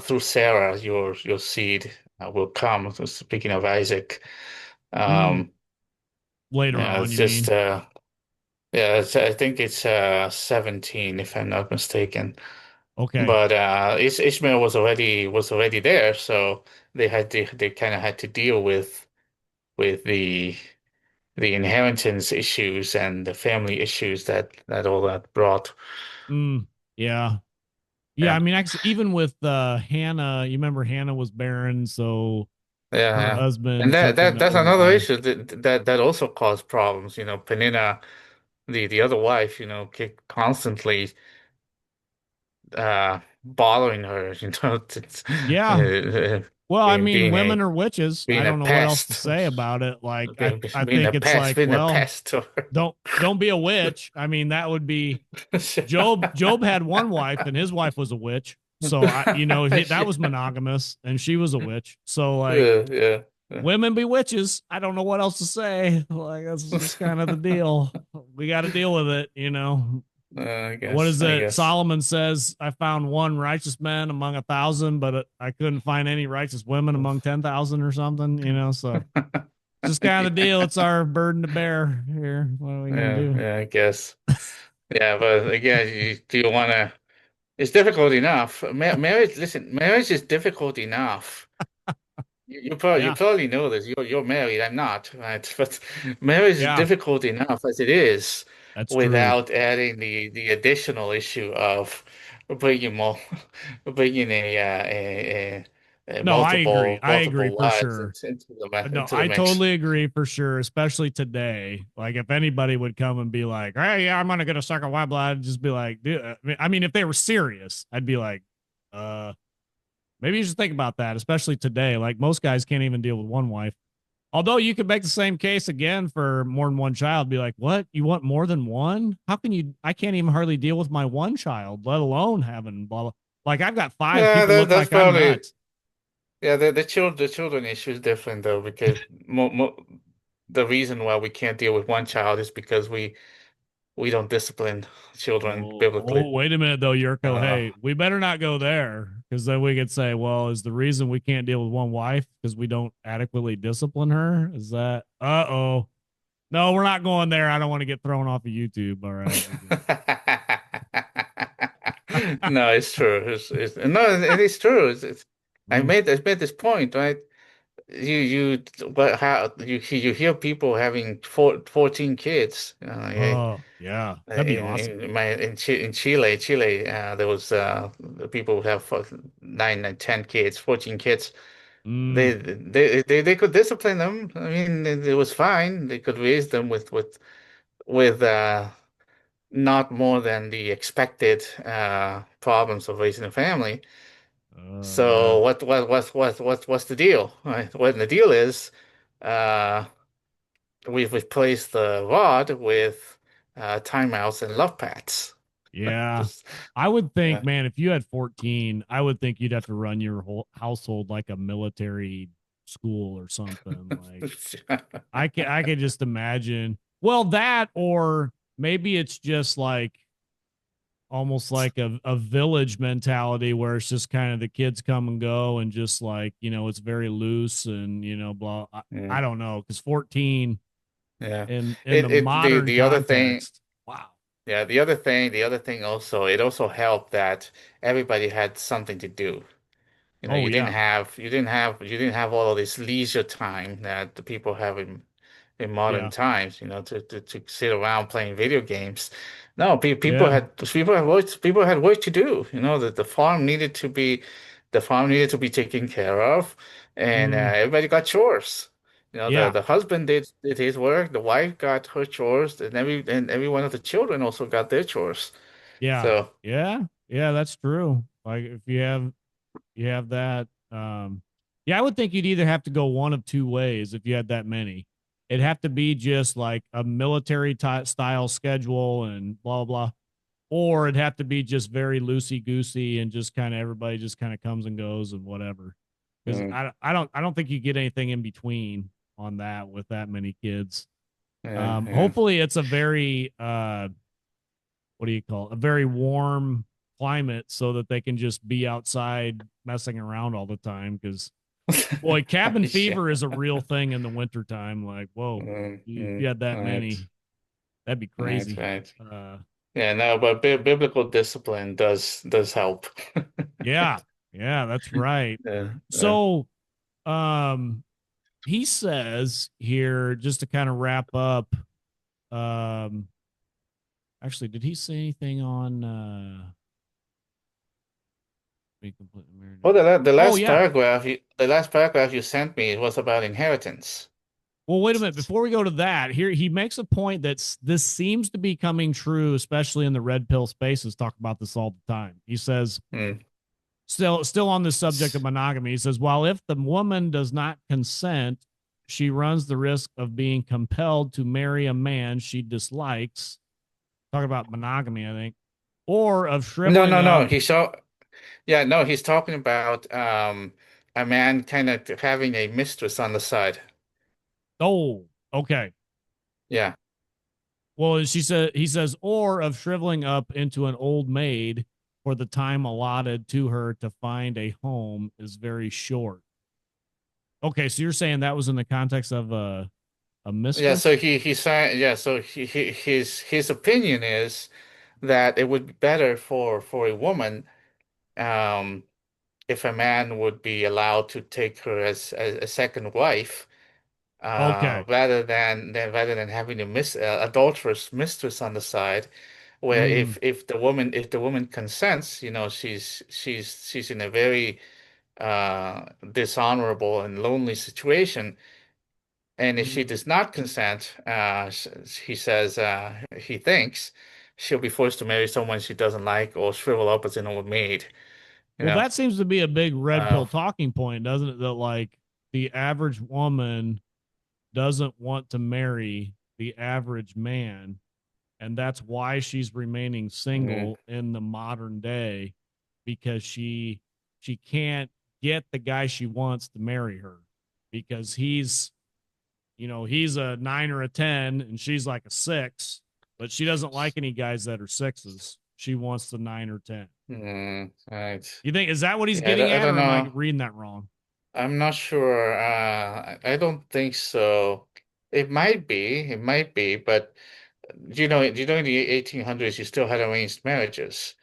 "Through Sarah, your seed will come." So speaking of Isaac, Mm, um, later yeah, on, it's you just mean? yeah, I think it's 17 if I'm not mistaken. Okay. But Ishmael was already there, so they kind of had to deal with the inheritance issues and the family issues that all that brought. Mm, yeah. Yeah, Yeah, I mean actually even with Hannah, you remember Hannah was barren, so yeah, her yeah. And husband that took that that's another another wife. issue that also caused problems. Penina, the other wife, constantly bothering her. It's, Yeah. Well, I being mean, being women a are witches. I being a don't know what else to pest, say about it. Like I being a think it's pest, like, being a well, pest to her. don't be a witch. I mean, that would be Job had one wife and his wife was a witch. So that was monogamous and she was a witch. So like Yeah, yeah, yeah. women be witches. I don't know what else to say. Like that's just kind of the deal. We got to deal with it. I What guess, is I it? guess. Solomon says, I found one righteous man among 1,000, but I couldn't find any righteous women among 10,000 or something. So just kind of the deal. It's our burden to bear here. What are we going to Yeah, do? yeah, I guess. Yeah, but again, do you want to? It's difficult enough. Marriage, listen, marriage is difficult enough. You Yeah. probably know this. You're married. I'm not, right? But marriage is Yeah. difficult enough as it is, That's true. without adding the additional issue of bringing more, bringing a No, I agree. multiple I agree multiple for wives sure. No, into the I mix. totally agree for sure, especially today. Like, if anybody would come and be like, "Hey, yeah, I'm gonna get a second wife," I'd just be like, "Dude," I mean, if they were serious, I'd be like, maybe you should think about that, especially today. Like, most guys can't even deal with one wife. Although you could make the same case again for more than one child. Be like, what? You want more than one? How can you? I can't even hardly deal with my one child, let alone having blah blah. Like, I've got five. Yeah, People look that's like I'm probably. nuts. Yeah, the children issue is different though, because the reason why we can't deal with one child is because we don't discipline children Oh, biblically. wait a minute though, Yerko. Uh, Hey, we better not go there because then we could say, well, is the reason we can't deal with one wife because we don't adequately discipline her? Is that? Oh. No, we're not going there. I don't want to get thrown off of YouTube. All right, we're good. No, it's true. No, it is true. Mm. I made this point, right? But how you hear people having 14 kids. Oh, yeah, that'd be awesome. In Chile, there was the people who have 9 and 10 kids, 14 kids. Mm. They could discipline them. I mean, it was fine. They could raise them with not more than the expected problems of raising a family. Yeah. So what's the deal? Right? What the deal is, uh, we've replaced the rod with timeouts and love pats. Yeah. Just I would think, yeah. man, if you had 14, I would think you'd have to run your whole household like a military school or something. Like I could just imagine. Well, that or maybe it's just like almost like a village mentality where it's just kind of the kids come and go and just like, it's very loose and, blah. I Yeah. don't know. Cause 14 Yeah. in the It modern the other thing, context. Wow. yeah, the other thing also, it also helped that everybody had something to do. Oh yeah. You didn't have all of this leisure time that the people have in modern Yeah. times, to sit around playing video games. No, Yeah. people had work to do. That the farm needed to be taken care of, and Mm. everybody got chores. Yeah. The husband did his work, the wife got her chores, and every one of the children also got their chores. Yeah. So, Yeah. Yeah, that's true. Like if you have that yeah, I would think you'd either have to go one of two ways if you had that many. It'd have to be just like a military style schedule and blah blah, or it'd have to be just very loosey goosey and just kind of everybody just kind of comes and goes and whatever. Because mm, I don't think you get anything in between on that with that many kids. yeah, yeah. Hopefully it's a very what do you call it? A very warm climate so that they can just be outside messing around all the time. Because boy, cabin Yeah. fever is a real thing in the wintertime. Like, whoa, if you had that Right, many, that'd be right, crazy. right. Uh, Yeah, no, but biblical discipline does help. yeah, yeah, that's right. Yeah, So, um, he says here, just to kind of wrap up, um, actually, did he say anything on being completely married? well, Oh yeah. the last paragraph you sent me, it was about inheritance. Well, wait a minute. Before we go to that, here he makes a point that this seems to be coming true, especially in the red pill spaces. Talk about this all the time. He says, Mm, still on the subject of monogamy. He says, while if the woman does not consent, she runs the risk of being compelled to marry a man she dislikes. Talk about monogamy, I think, or of No, shriveling no, no. up. He's talking about a man kind of having a mistress on the side. Oh, okay. Yeah. Well, he says, or of shriveling up into an old maid for the time allotted to her to find a home is very short. Okay, so you're saying that was in the context of a Yeah, so mistress? he said, yeah, so his opinion is that it would be better for a woman um if a man would be allowed to take her as a second wife Okay. rather than having a adulterous mistress on the side, where Mm, if the woman consents, she's in a very dishonorable and lonely situation. And if she mm. does not consent, he says he thinks she'll be forced to marry someone she doesn't like or shrivel up as an old maid. You Well, know, that seems to be a big red uh, pill talking point, doesn't it? That like the average woman doesn't want to marry the average man, and that's why she's remaining mm, single in the modern day because she can't get the guy she wants to marry her because he's a 9 or a 10 and she's like a 6, but she doesn't like any guys that are 6s. She wants the 9 or 10. right. You think is that what he's Yeah, getting I at, don't or am I know. reading that wrong? I'm not sure. I don't think so. It might be. It might be. But in the 1800s, you still had arranged marriages.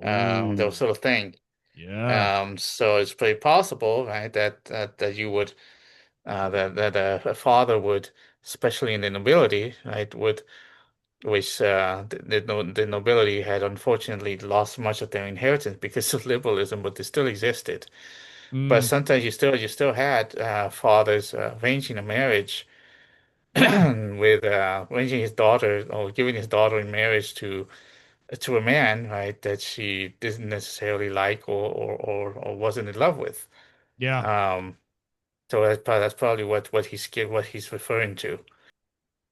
That was Oh, sort of thing. yeah. So it's pretty possible, right, that you would that a father would, especially in the nobility, right, would which the nobility had unfortunately lost much of their inheritance because of liberalism, but they still existed. But Mm, sometimes you still had fathers arranging a marriage yeah. with arranging his daughter or giving his daughter in marriage to a man, right, that she didn't necessarily like or wasn't in love with. Yeah. Um, so that's probably what he's referring to.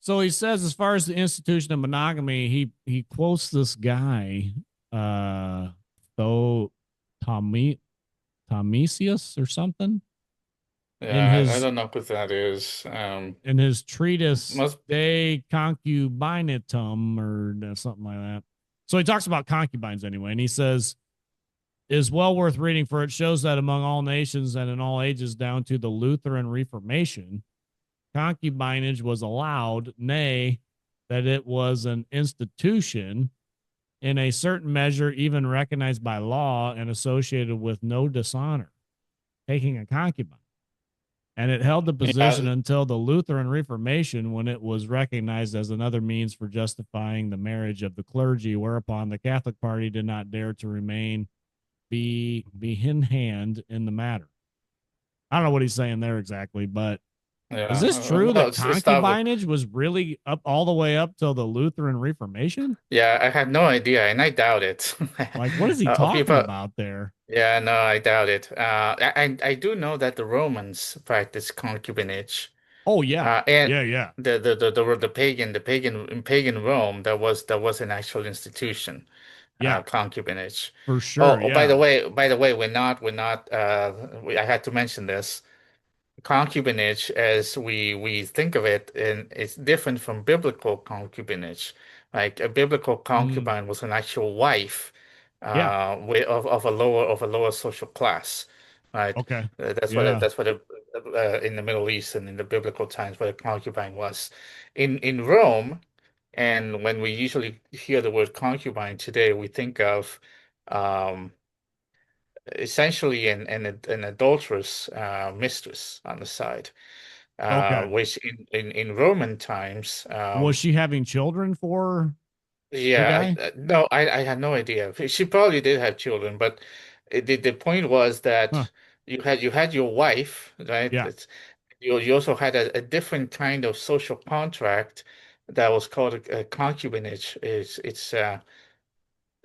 So he says, as far as the institution of monogamy, he quotes this guy, though Tommy Thomisius or something in Yeah, I his don't know what that is. treatise Must De Concubinatum or something like that. So he talks about concubines anyway, and he says is well worth reading for it shows that among all nations and in all ages down to the Lutheran Reformation, concubinage was allowed, nay, that it was an institution in a certain measure, even recognized by law and associated with no dishonor, taking a concubine. And it held the position yeah, until the Lutheran Reformation when it was recognized as another means for justifying the marriage of the clergy, whereupon the Catholic party did not dare to remain be in hand in the matter. I don't know what he's saying there exactly, but Is Yeah. this true No, that it's start with. concubinage was really up all the way up till the Lutheran Reformation? Yeah, I had no idea, and I doubt it. Like, what is he talking People. about there? Yeah, no, I doubt it. I do know that the Romans practiced concubinage. Oh yeah, And yeah, yeah, the pagan in pagan Rome, that was an actual institution, yeah, concubinage. for Oh, sure. oh, by the Yeah. way, by the way, we're not. I had to mention this. Concubinage, as we think of it, and it's different from biblical concubinage. Like a biblical Mm, concubine was an actual wife, yeah. of a lower social class, right? Okay. Yeah. That's what in the Middle East and in the biblical times what a concubine was. In Rome, and when we usually hear the word concubine today, we think of um, essentially an adulterous mistress on the side, Okay. which in Roman times, Was she having children for the yeah, guy? no, I had no idea. She probably did have children, but the point was Huh. that you had your wife, right? Yeah. You also had a different kind of social contract that was called a concubinage. It's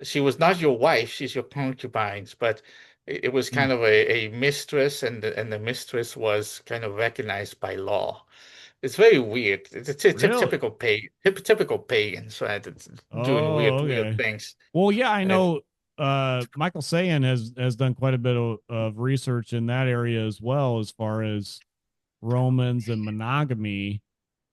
she was not your wife, she's your concubines, but it was Mm, kind of a mistress, and the mistress was kind of recognized by law. It's very weird. It's a really? typical pagans, right? It's doing Oh, weird okay. things. Well, yeah, I And if know Michael Sayan has done quite a bit of research in that area as well, as far as Romans and monogamy.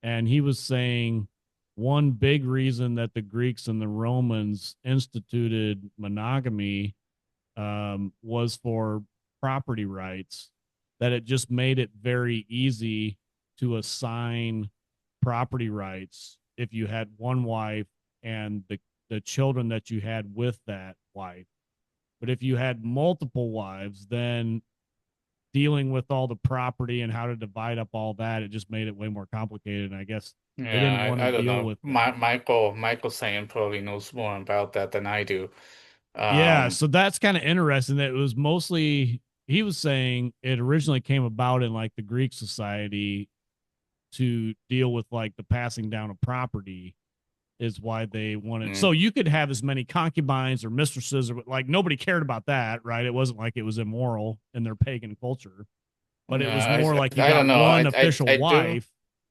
And he was saying one big reason that the Greeks and the Romans instituted monogamy was for property rights, that it just made it very easy to assign property rights if you had one wife and the children that you had with that wife. But if you had multiple wives, then dealing with all the property and how to divide up all that, it just made it way more complicated. And I guess they didn't Yeah, want to I don't deal know. with that. Michael Sayan probably knows more about that than I do. Yeah, Um, so that's kind of interesting that it was mostly, he was saying it originally came about in like the Greek society to deal with like the passing down of property is why they wanted, mm, so you could have as many concubines or mistresses, or like nobody cared about that, right? It wasn't like it was immoral in their pagan culture, but it was yeah, more like you I got don't know. one official I do. wife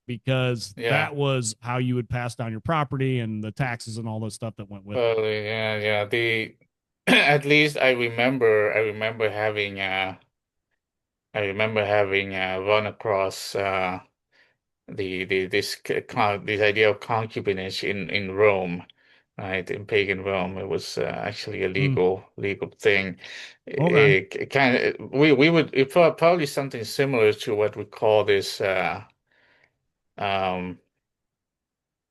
because Yeah. that was how you would pass down your property and the taxes and all the stuff that went with it. Yeah, yeah. The at least I remember having run across this idea of concubinage in Rome, right? In pagan Rome, it was actually a Mm, legal thing. okay. It kind of probably something similar to what we call this. Um,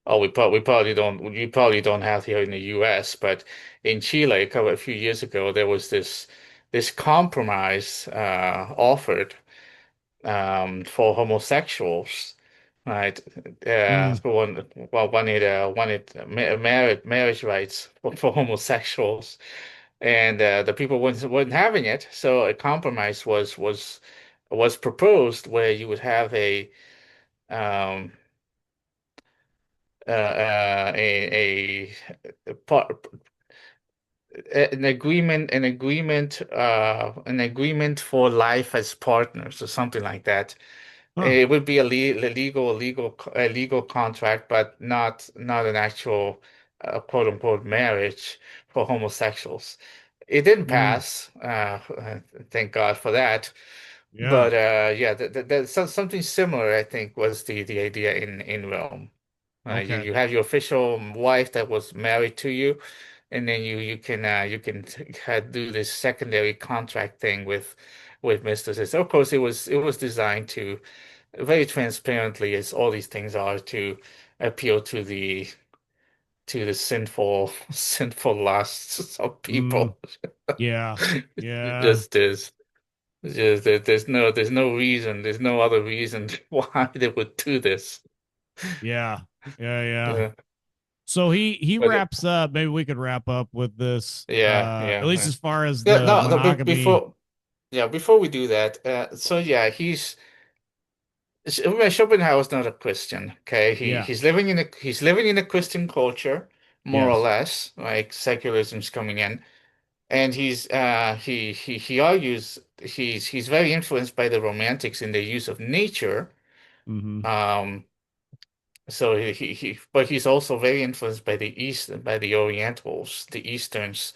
Oh, we probably don't have here in the U.S., but in Chile, a few years ago, there was this compromise offered for homosexuals, right? Mm, For one, well, wanted marriage rights for homosexuals, and the people weren't having it. So a compromise was proposed where you would have um, a part an agreement for life as partners or something like that. huh. It would be a legal contract, but not an actual quote unquote marriage for homosexuals. It didn't Mm, pass, thank God for that. yeah. But yeah, something similar, I think, was the idea in Rome. You Okay. you have your official wife that was married to you, and then do this secondary contract thing with mistresses. Of course, it was designed to very transparently, as all these things are, to appeal to the sinful lusts of Mm, people. yeah. Yeah. Just there's just there's no reason, there's no other reason why they would do this. Yeah. Yeah. Yeah. Yeah, So he but wraps up. Maybe we could wrap up with this, yeah, at yeah, least yeah. as far as Yeah, the no, no, monogamy. before we do that, so yeah, Well, Schopenhauer is not a Christian. Okay, Yeah. he's living in a Christian culture, more or Yes. less, like secularism's coming in, and he argues he's very influenced by the Romantics in their use of nature. Mm-hmm. Um, so but he's also very influenced by the Orientals, the Easterns,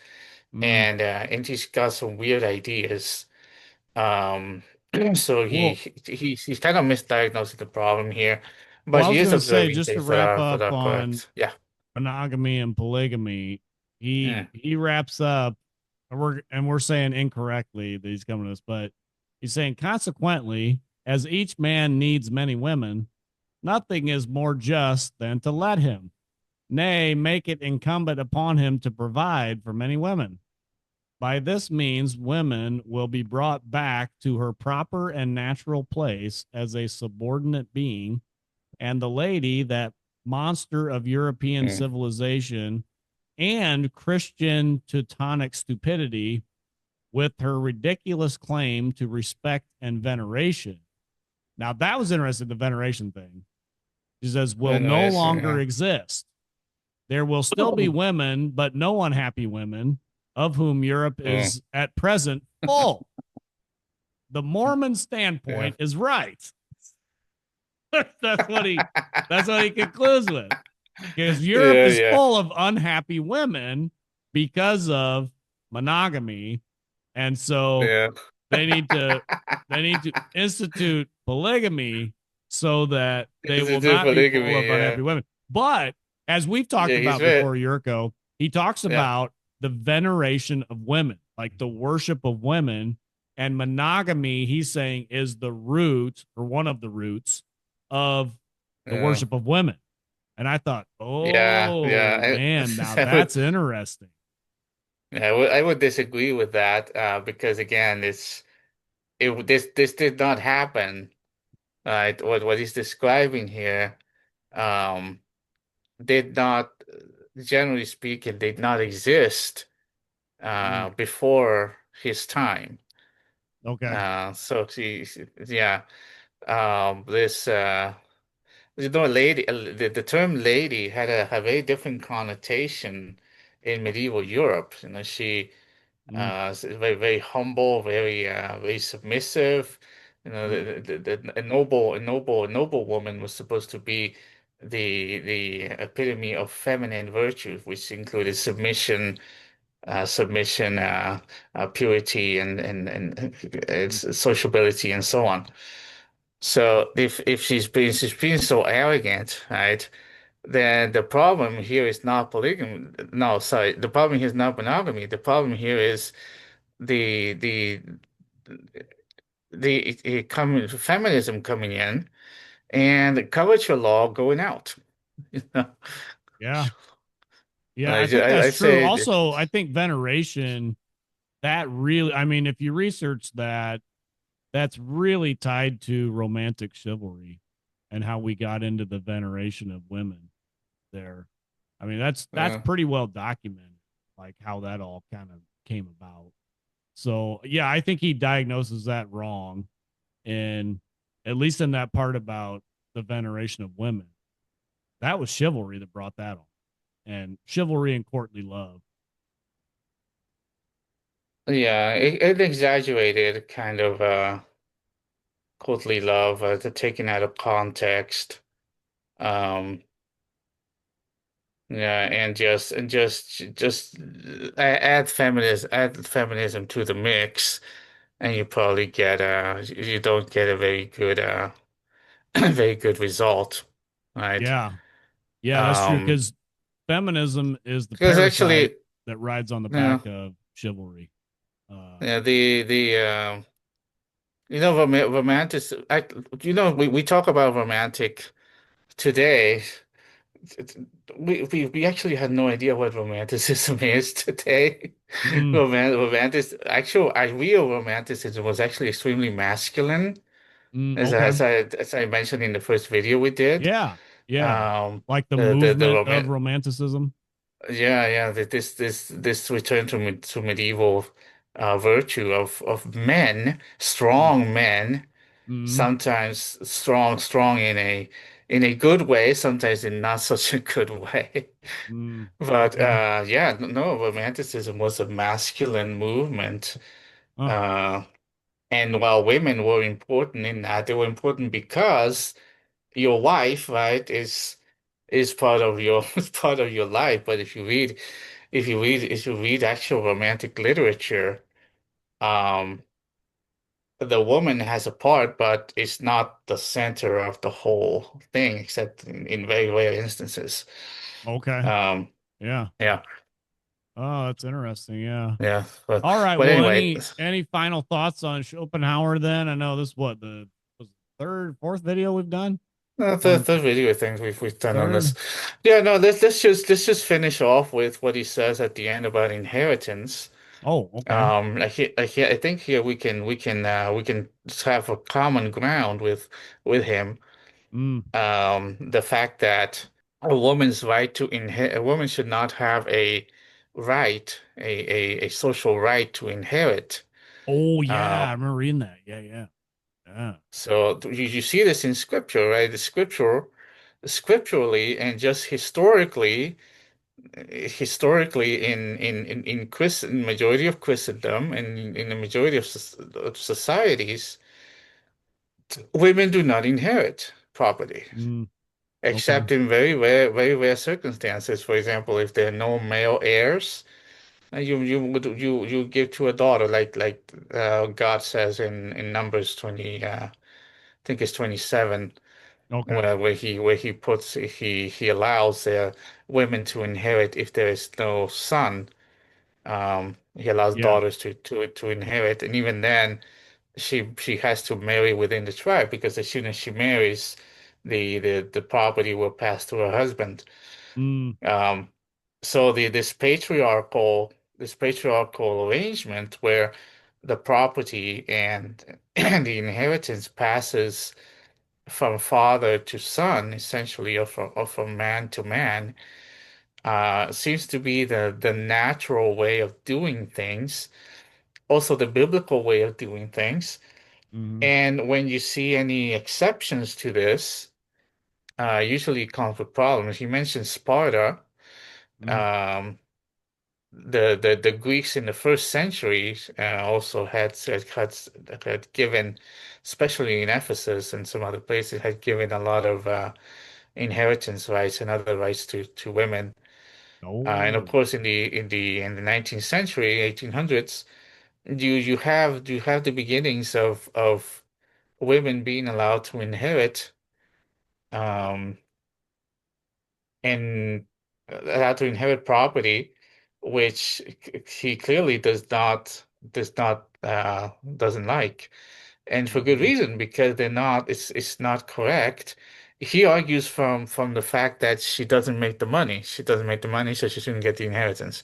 Mm. and he's got some weird ideas. Um, so Well, he's kind of misdiagnosed the problem here, well, but I he was is going to say, observing just to things wrap that up are on correct. Yeah. monogamy and polygamy, he Mm, he wraps up, and we're saying incorrectly that he's coming to us, but he's saying consequently, as each man needs many women, nothing is more just than to let him, nay, make it incumbent upon him to provide for many women. By this means, women will be brought back to her proper and natural place as a subordinate being, and the lady, that monster of European mm, civilization and Christian Teutonic stupidity, with her ridiculous claim to respect and veneration. Now, that was interesting, the veneration thing. She says, will no veneration, longer yeah. exist. There will still be women, but no unhappy women, of whom Europe Mm, is at present full. The Mormon yeah. standpoint is right. that's what he that's what he concludes with. Because Europe Yeah, is yeah, full of unhappy women because of monogamy, and so yeah. they need to they need to institute polygamy so that they It's will a not be full polygamy, of yeah. unhappy women. But as we've talked Yeah, he's about very, before, Yerko, he talks yeah. about the veneration of women, like the worship of women, and monogamy. He's saying is the root or one of the roots of the Yeah, worship of women. And I thought, yeah, oh yeah. man, now I would, that's interesting. yeah, I would disagree with that because again, this did not happen. Right? What he's describing here um, did not, generally speaking, did not exist Mm, before his time. okay. So yeah, this lady, the term lady had a very different connotation in medieval Europe. She Mm, is very very humble, very submissive. mm, A noble woman was supposed to be the epitome of feminine virtue, which included purity, and sociability, and so on. So if she's being so arrogant, right? Then the problem here is not polygamy. No, sorry, the problem here is not monogamy. The problem here is the the feminism coming in and the coverture law going out. You know? yeah. Yeah, I think I that's true. say Also, I think veneration, that really, I mean, if you research that, that's really tied to romantic chivalry and how we got into the veneration of women there. I mean, that's uh, pretty well documented, like how that all kind of came about. So, yeah, I think he diagnoses that wrong, and at least in that part about the veneration of women. That was chivalry that brought that on, and chivalry and courtly love. yeah, it exaggerated kind of courtly love, taken out of context. Um, Yeah, and just add feminism to the mix, and you probably get you don't get a very good very good result, right? Yeah, yeah, that's true. Um, Because feminism is the because parasite actually, that rides on the you know, back of chivalry. Uh, yeah, the romantic. We talk about romantic today. We actually had no idea what romanticism is today. mm, Real romanticism was actually extremely masculine, okay. as I mentioned in the first video we did. Yeah, yeah. Um, Like the the movement of roman romanticism. yeah, this return to medieval virtue of men, strong men, Mm, sometimes strong in a good way, sometimes in not such a good way. But okay. yeah, no, Romanticism was a masculine movement. Oh, Uh, and while women were important in that, they were important because your wife, right, is part of your is part of your life. But if you read actual romantic literature, um, the woman has a part, but it's not the center of the whole thing, except in very rare instances. okay. Um, Yeah. yeah, Oh, that's interesting. Yeah. yeah. All right. But Well, anyway, any final thoughts on Schopenhauer then? I know this what the was it third, fourth video we've done on the video things we've done on this. third. Yeah, no, let's just finish off with what he says at the end about inheritance. Oh, okay. I think here we can have a common ground with him. Mm. The fact that a woman's right to inherit, a woman should not have a right, a social right to inherit. Oh yeah, Uh, I remember reading that. Yeah, yeah. Yeah. so you see this in scripture, right? Scripturally and just historically in Christian majority of Christendom and in the majority of societies, women do not inherit property, Mm. Okay. except in very rare circumstances. For example, if there are no male heirs, you give to a daughter, like God says in Numbers 20, I think it's 27, Okay. where he allows women to inherit if there is no son. He allows Yeah. daughters to inherit, and even then, she has to marry within the tribe because as soon as she marries, the property will pass to her husband. Mm. Um, so this patriarchal arrangement where the property and and the inheritance passes from father to son, essentially, or from man to man, seems to be the natural way of doing things, also the biblical way of doing things. Mm. And when you see any exceptions to this, usually it comes with problems. You mentioned Sparta. Mm. Um, the Greeks in the first century also had given, especially in Ephesus and some other places, had given a lot of inheritance rights and other rights to women. And of Oh. course, in the 19th century, 1800s, you have the beginnings of women being allowed to inherit um, and allowed to inherit property, which he clearly does not doesn't like, and for good Mm. reason because they're not. It's not correct. He argues from the fact that she doesn't make the money. She doesn't make the money, so she shouldn't get the inheritance.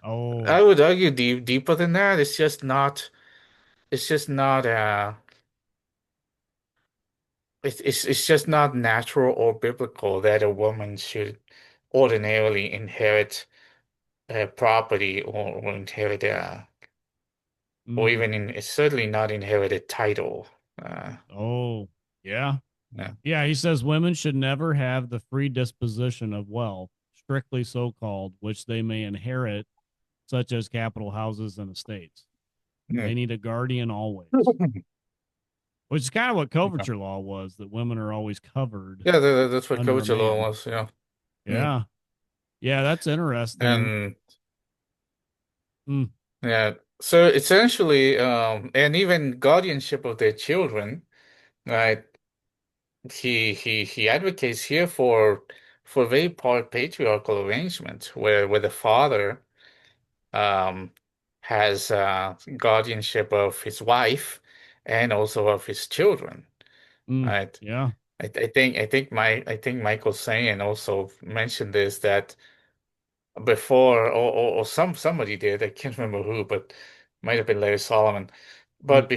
Oh. I would argue deeper than that. It's just not. It's just not natural or biblical that a woman should ordinarily inherit property or inherit or Mm. even in it's certainly not inherited title. Uh, Oh. Yeah. yeah. Yeah, he says women should never have the free disposition of wealth, strictly so called, which they may inherit, such as capital houses and estates. Yeah. They need a guardian always, which is kind of what Yeah, coverture law was, that women are always covered that's what under a coverture law man. was. Yeah. Mm. Yeah. Yeah, that's interesting. And Mm. yeah, so essentially, and even guardianship of their children, right? He advocates here for a very patriarchal arrangement where the father um, has guardianship of his wife and also of his children, Mm. right? Yeah. I think Michael Sayan also mentioned this that before or somebody did, I can't remember who, but might have been Larry Solomon. Mm. But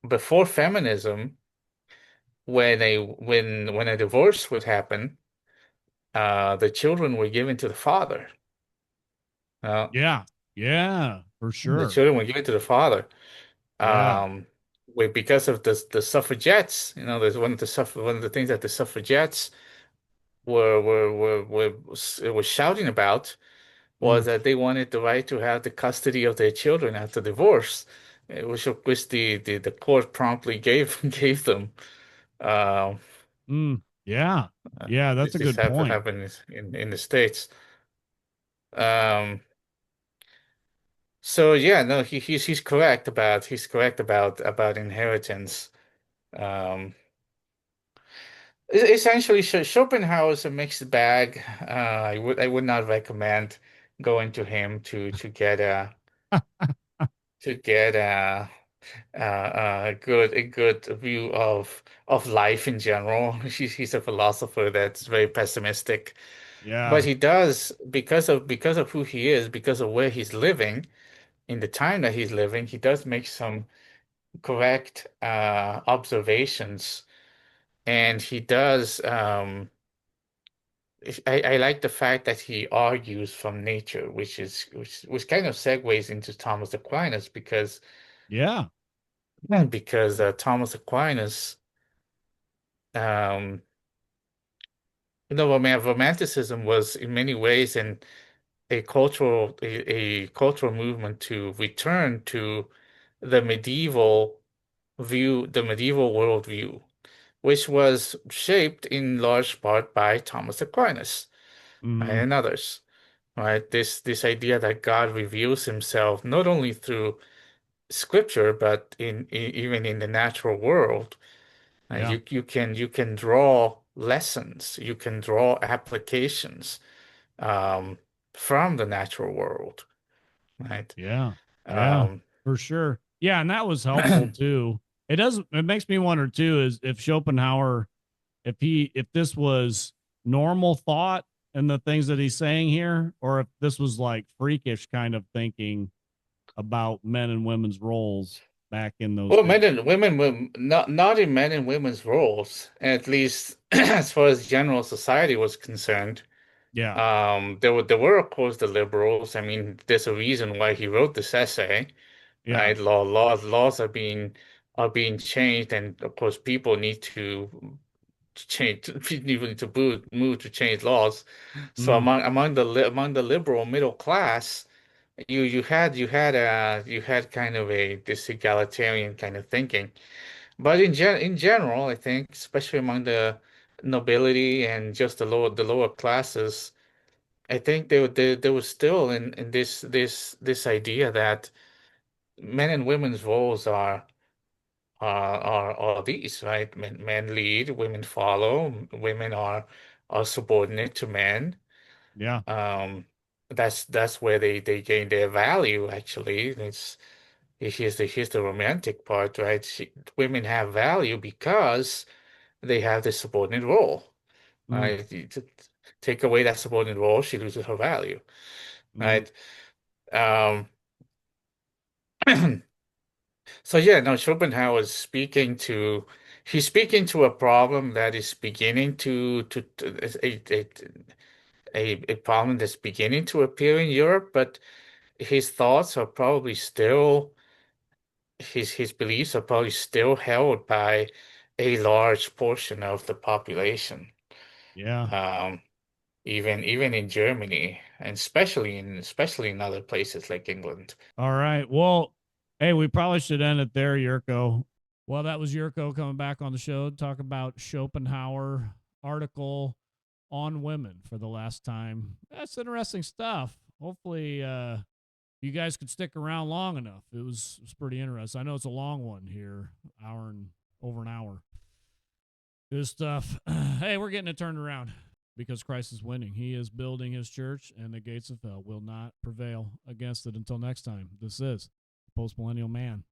before feminism, when a divorce would happen, the children were given to the father. Uh, Yeah. Yeah, for the sure. children were given to the father. Yeah. Um, because of the suffragettes. There's one of the things that the suffragettes were shouting about was Mm, that they wanted the right to have the custody of their children after divorce, which the court promptly gave them. Uh, yeah. Yeah, that's a this good point. happened in the States. Um, so yeah, no, he's correct about inheritance. Um, Essentially, Schopenhauer is a mixed bag. I would not recommend going to him to get a good view of life in general. He's a philosopher that's very pessimistic, but Yeah. he does because of who he is, because of where he's living in the time that he's living, he does make some correct observations, and he does. I like the fact that he argues from nature, which kind of segues into Thomas Aquinas Yeah. because Thomas Aquinas, um, romanticism was in many ways a cultural movement to return to the the medieval worldview, which was shaped in large part by Thomas Aquinas, right, Mm, and others. Right, this idea that God reveals himself not only through scripture but even in the natural world. yeah. You can draw lessons, you can draw applications um, from the natural world, right? Yeah. Yeah. Um, For sure. Yeah, and that was helpful too. It makes me wonder too is if Schopenhauer if this was normal thought and the things that he's saying here, or if this was like freakish kind of thinking about men and women's roles back in those well, days. men and women were not in men and women's roles, at least as far as general society was concerned. Yeah. There were of course the liberals. I mean, there's a reason why he wrote this essay, Yeah. right? Laws are being changed, and of course people need to change, people need to move to change laws. So Mm, among the liberal middle class, you had kind of this egalitarian kind of thinking. But in general, I think, especially among the nobility and just the lower classes, I think there was still in this idea that men and women's roles are these, right? Men lead, women follow, women are subordinate to men. yeah. Um, that's where they gain their value, actually. Here's the romantic part, right? Women have value because they have this subordinate role, Mm, right? Take away that subordinate role, she loses her value, mm, right? Um, so yeah, no, Schopenhauer is he's speaking to a problem that is beginning a problem that's beginning to appear in Europe, but his thoughts are probably still his beliefs are probably still held by a large portion of the population, yeah. um, even in Germany, and especially in other places like England. All right. Well, hey, we probably should end it there, Yerko. Well, that was Yerko coming back on the show to talk about Schopenhauer article on women for the last time. That's interesting stuff. Hopefully, you guys could stick around long enough. It was pretty interesting. I know it's a long one here, over an hour. Good stuff. Hey, we're getting it turned around because Christ is winning. He is building his church, and the gates of hell will not prevail against it. Until next time, this is the Post Millennial Man.